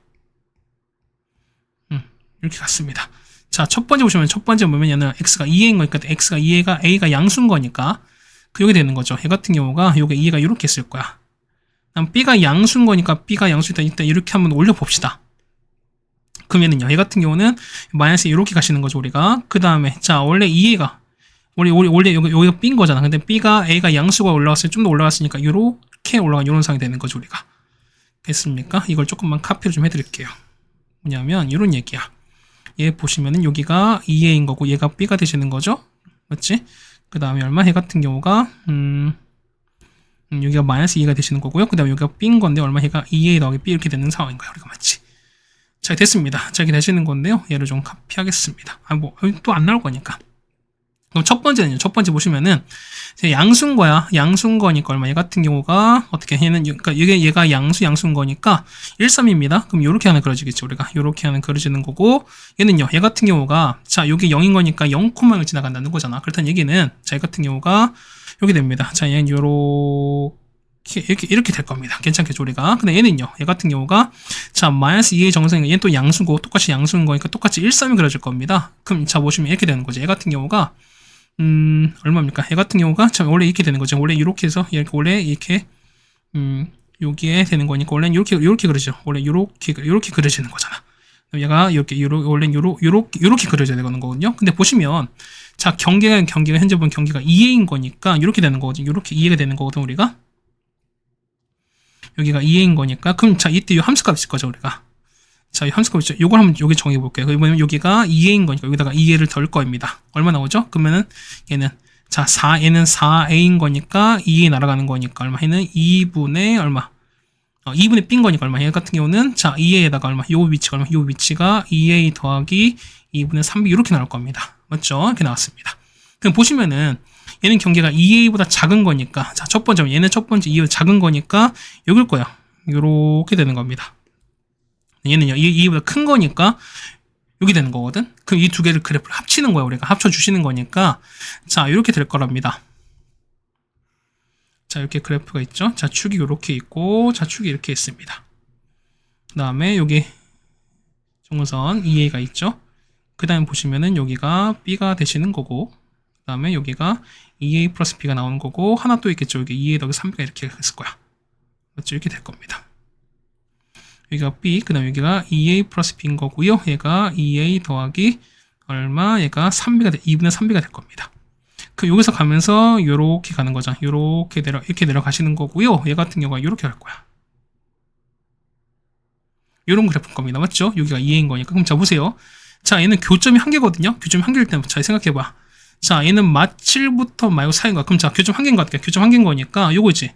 이렇게 갔습니다. 자, 첫 번째 보시면 첫 번째 보면 얘는 x가 2a인 거니까 x가 2a가 a가 양수인 거니까 여기 되는 거죠. 얘 같은 경우가 요게 2가 이렇게 있을 거야. 그다음 b가 양수인 거니까 b가 양수이다. 일단 이렇게 한번 올려 봅시다. 그러면은요, 얘 같은 경우는 마이너스 이렇게 가시는 거죠, 우리가. 그 다음에 자, 원래 2a가 원래 여기가 b인 거잖아. 근데 b가 a가 양수가 올라왔으니 좀 더 올라갔으니까 이렇게 올라간 이런 상황이 되는 거죠, 우리가. 됐습니까? 이걸 조금만 카피를 좀 해드릴게요. 뭐냐면 이런 얘기야. 얘 보시면은 여기가 2a인 거고 얘가 b가 되시는 거죠, 맞지? 그 다음에 얼마? 얘 같은 경우가 여기가 마이너스 2가 되시는 거고요. 그 다음에 여기가 b인 건데 얼마? 얘가 2a 더하기 b 이렇게 되는 상황인 거야, 우리가. 맞지? 자, 됐습니다. 자, 이렇게 되시는 건데요. 얘를 좀 카피하겠습니다. 또 안 나올 거니까. 그럼 첫 번째는요. 첫 번째 보시면은 양수인 거야. 양수인 거니까 얼마? 얘 같은 경우가 어떻게 얘는 그러니까 얘가 양수인 거니까 13입니다. 그럼 요렇게 하나 그려지겠죠. 우리가 요렇게 하나 그려지는 거고 얘는요. 얘 같은 경우가 자, 여기 0인 거니까 0,0을 지나간다는 거잖아. 그렇다는 얘기는 자, 얘 같은 경우가 여기 됩니다. 자, 얘는 이렇게 될 겁니다. 괜찮겠죠, 우리가. 근데 얘는요, 얘 같은 경우가, 자, 마이너스 2의 정성이니까 얘는 또 양수고, 똑같이 양수인 거니까 똑같이 13이 그려질 겁니다. 그럼 자, 보시면 이렇게 되는 거죠. 얘 같은 경우가, 얼마입니까? 얘 같은 경우가, 자, 원래 이렇게 되는 거죠. 원래 이렇게 해서, 원래 이렇게, 여기에 되는 거니까, 원래는 이렇게 그려지죠. 원래 이렇게 그려지는 거잖아. 얘가 원래 이렇게 그려져야 되는 거거든요. 근데 보시면, 자, 경계가 현재 보면 경계가 2a인 거니까, 이렇게 되는 거거든요. 이렇게 2a가 되는 거거든, 우리가. 여기가 2a인 거니까 그럼 자, 이때 이 함수값 있을 거죠, 우리가. 자, 이 함수값 있죠. 요걸 한번 여기 정해 볼게요. 그러면 여기가 2a인 거니까 여기다가 2a를 덜 거입니다. 얼마 나오죠? 그러면은 얘는 자, 얘는 4a인 거니까 2a 날아가는 거니까 얼마? 얘는 2분의 얼마? 2분의 b인 거니까 얼마? 얘 같은 경우는 자, 2a에다가 얼마? 요 위치가 얼마? 요 위치가 2a 더하기 2분의 3b 이렇게 나올 겁니다. 맞죠? 이렇게 나왔습니다. 그럼 보시면은 얘는 경계가 2a보다 작은 거니까 자, 첫 번째 얘는 첫 번째 2a보다 작은 거니까 여길 거야. 요렇게 되는 겁니다. 얘는요 2a보다 큰 거니까 여기 되는 거거든. 그럼 이 두 개를 그래프를 합치는 거야. 우리가 합쳐 주시는 거니까 자, 이렇게 될 거랍니다. 자, 이렇게 그래프가 있죠. 자, 축이 이렇게 있고, 자, 축이 이렇게 있습니다. 그 다음에 여기 중선 EA가 있죠. 그 다음에 보시면은 여기가 B가 되시는 거고, 그 다음에 여기가 EA 플러스 B가 나오는 거고, 하나 또 있겠죠. 여기 EA 더하기 3B가 이렇게 있을 거야. 맞죠? 이렇게 될 겁니다. 여기가 B, 그 다음에 여기가 EA 플러스 B인 거고요. 얘가 EA 더하기 얼마? 얘가 2분의 3B가 될 겁니다. 그 여기서 가면서 요렇게 가는 거죠. 이렇게 내려가시는 거고요. 얘 같은 경우가 요렇게 갈 거야. 요런 그래프인 겁니다. 맞죠? 여기가 EA인 거니까. 그럼 자, 보세요. 자, 얘는 교점이 한 개거든요. 교점이 한 개일 때는 잘 생각해봐. 자, 얘는 마7부터 마6 거야. 그럼 자, 교점 한 개인 거 같아요. 교점 한 개인 거니까 요거지.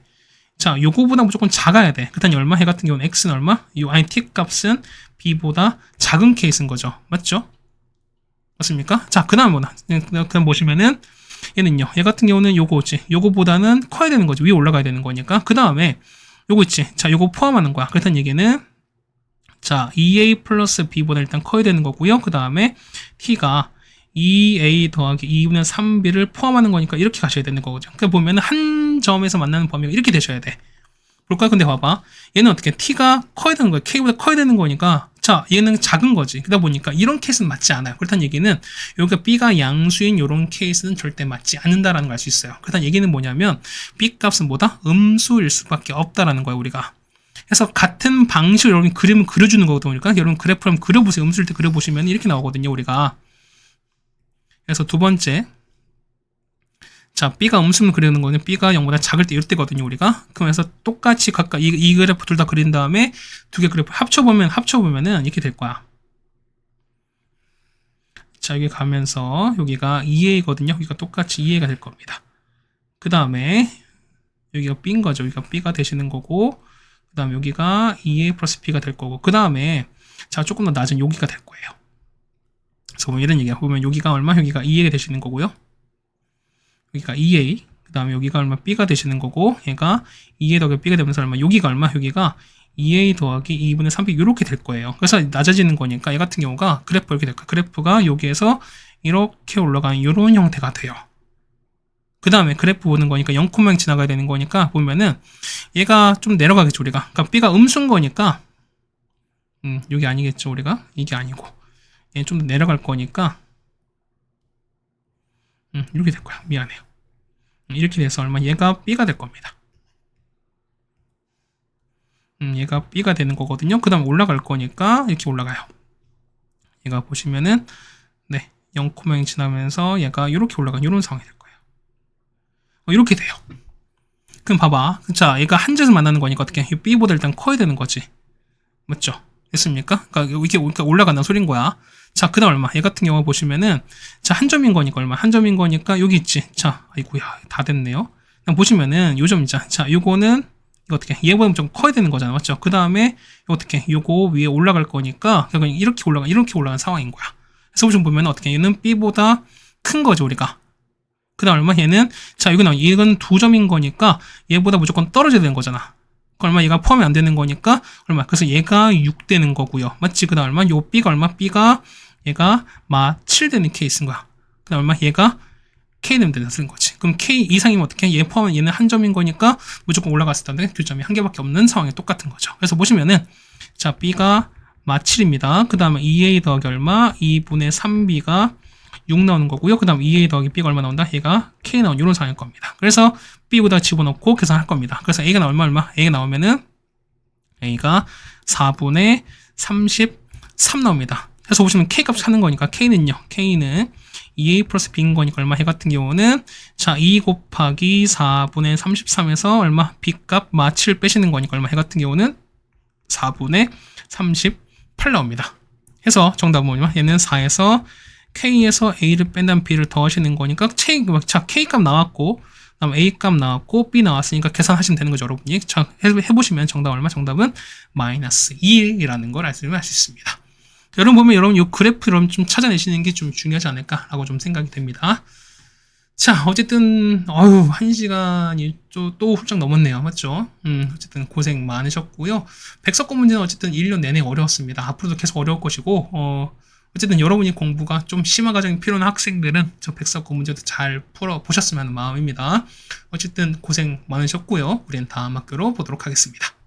자, 요거보다 무조건 작아야 돼. 그다음에 얼마? 얘 같은 경우는 x는 얼마? 요 t 값은 b보다 작은 케이스인 거죠. 맞죠? 맞습니까? 자, 그다음 뭐나? 그다음 보시면은 얘는요. 얘 같은 경우는 요거지. 요거보다는 커야 되는 거지. 위에 올라가야 되는 거니까. 그다음에 요거 있지. 자, 요거 포함하는 거야. 그렇다는 얘기는 자, EA 플러스 B보다 일단 커야 되는 거고요. 그 다음에 T가 2A 더하기 2분의 3B를 포함하는 거니까 이렇게 가셔야 되는 거죠. 그러니까 보면 한 점에서 만나는 범위가 이렇게 되셔야 돼. 볼까요? 근데 봐봐. 얘는 어떻게 T가 커야 되는 거야. K보다 커야 되는 거니까 자, 얘는 작은 거지. 그러다 보니까 이런 케이스는 맞지 않아요. 그렇다는 얘기는 여기가 B가 양수인 이런 케이스는 절대 맞지 않는다라는 걸 알 수 있어요. 그렇다는 얘기는 뭐냐면 B 값은 뭐다? 음수일 수밖에 없다라는 거야, 우리가. 그래서 같은 방식으로 여러분 그림을 그려주는 거거든요. 그러니까 여러분 그래프를 한번 그려보세요. 음수일 때 그려보시면 이렇게 나오거든요, 우리가. 그래서 두 번째. 자, B가 음수를 그리는 거는 B가 0보다 작을 때 이럴 때거든요, 우리가. 그러면서 똑같이 각각 이 그래프 둘 다 그린 다음에 두 개 그래프 합쳐보면은 이렇게 될 거야. 자, 여기 가면서 여기가 2A거든요. 여기가 똑같이 2A가 될 겁니다. 그 다음에 여기가 B인 거죠. 여기가 B가 되시는 거고, 그 다음에 여기가 2A 플러스 B가 될 거고, 그 다음에 자, 조금 더 낮은 여기가 될 거예요. 그래서 보면 이런 얘기야. 보면 여기가 얼마? 여기가 2A가 되시는 거고요. 여기가 2A, 그 다음에 여기가 얼마? B가 되시는 거고, 얘가 2A 더하기 B가 되면서 얼마? 여기가 얼마? 여기가 2A 더하기 2분의 3B 이렇게 될 거예요. 그래서 낮아지는 거니까 얘 같은 경우가 그래프 이렇게 될 거예요. 그래프가 여기에서 이렇게 올라가는 이런 형태가 돼요. 그 다음에 그래프 보는 거니까 0,0 지나가야 되는 거니까 보면은 얘가 좀 내려가겠죠, 우리가. 그러니까 B가 음수인 거니까 여기 아니겠죠, 우리가. 이게 아니고 얘 좀 내려갈 거니까 이렇게 될 거야. 미안해요. 이렇게 돼서 얼마? 얘가 B가 될 겁니다. 얘가 B가 되는 거거든요. 그 다음에 올라갈 거니까 이렇게 올라가요. 얘가 보시면은 네, 0,0 지나면서 얘가 이렇게 올라가는 이런 상황이 될 거예요. 이렇게 돼요. 그럼 봐봐. 자, 얘가 한 점에서 만나는 거니까 어떻게? B보다 일단 커야 되는 거지. 맞죠? 됐습니까? 그러니까 이게 올라간다는 소린 거야. 자, 그 다음 얼마? 얘 같은 경우 보시면은 자, 한 점인 거니까 얼마? 한 점인 거니까 여기 있지. 자, 아이고야, 다 됐네요. 그냥 보시면은 요 점이자. 자, 요거는 이거 어떻게? 얘보다 좀 커야 되는 거잖아, 맞죠? 그 다음에 이거 어떻게? 요거 위에 올라갈 거니까 그냥 이렇게 올라가는 상황인 거야. 그래서 좀 보면 어떻게? 얘는 B보다 큰 거죠, 우리가. 그 다음 얼마? 얘는 자, 이건 두 점인 거니까 얘보다 무조건 떨어져야 되는 거잖아. 얼마? 얘가 포함이 안 되는 거니까 얼마? 그래서 얘가 6 되는 거고요. 맞지? 그 다음 얼마? 요 B가 얼마? B가 얘가 마 7 되는 케이스인 거야. 그 다음 얼마? 얘가 K 되면 되는 거지. 그럼 K 이상이면 어떻게? 얘 포함은 얘는 한 점인 거니까 무조건 올라갔을 때 교점이 한 개밖에 없는 상황이 똑같은 거죠. 그래서 보시면은 자, B가 마 7입니다. 그 다음에 2A 더하기 얼마? 2분의 3B가 6 나오는 거고요. 그 다음 2A 더하기 B가 얼마 나온다? 얘가 K 나오는 이런 상황일 겁니다. 그래서 B보다 집어넣고 계산할 겁니다. 그래서 A가 나오면 얼마? A가 나오면은 A가 4분의 33 나옵니다. 그래서 보시면 K 값 찾는 거니까 K는요. K는 2A 플러스 B인 거니까 얼마? 해 같은 경우는 자, 2 곱하기 4분의 33에서 얼마? B 값 마 7 빼시는 거니까 얼마? 해 같은 경우는 4분의 38 나옵니다. 해서 정답은 뭐냐면 얘는 4에서 K에서 A를 뺀 다음 B를 더하시는 거니까 자, K 값 나왔고 그다음 A 값 나왔고 B 나왔으니까 계산하시면 되는 거죠, 여러분이. 자, 해보시면 정답 얼마? 정답은 마이너스 2이라는 걸 알 수 있습니다. 여러분 보면 여러분 이 그래프 여러분 좀 찾아내시는 게 좀 중요하지 않을까라고 좀 생각이 됩니다. 자, 어쨌든 1시간이 또 훌쩍 넘었네요. 맞죠? 어쨌든 고생 많으셨고요. 백석고 문제는 어쨌든 1년 내내 어려웠습니다. 앞으로도 계속 어려울 것이고 어쨌든 여러분이 공부가 좀 심화 과정이 필요한 학생들은 저 백석고 문제도 잘 풀어보셨으면 하는 마음입니다. 어쨌든 고생 많으셨고요. 우리는 다음 학교로 보도록 하겠습니다.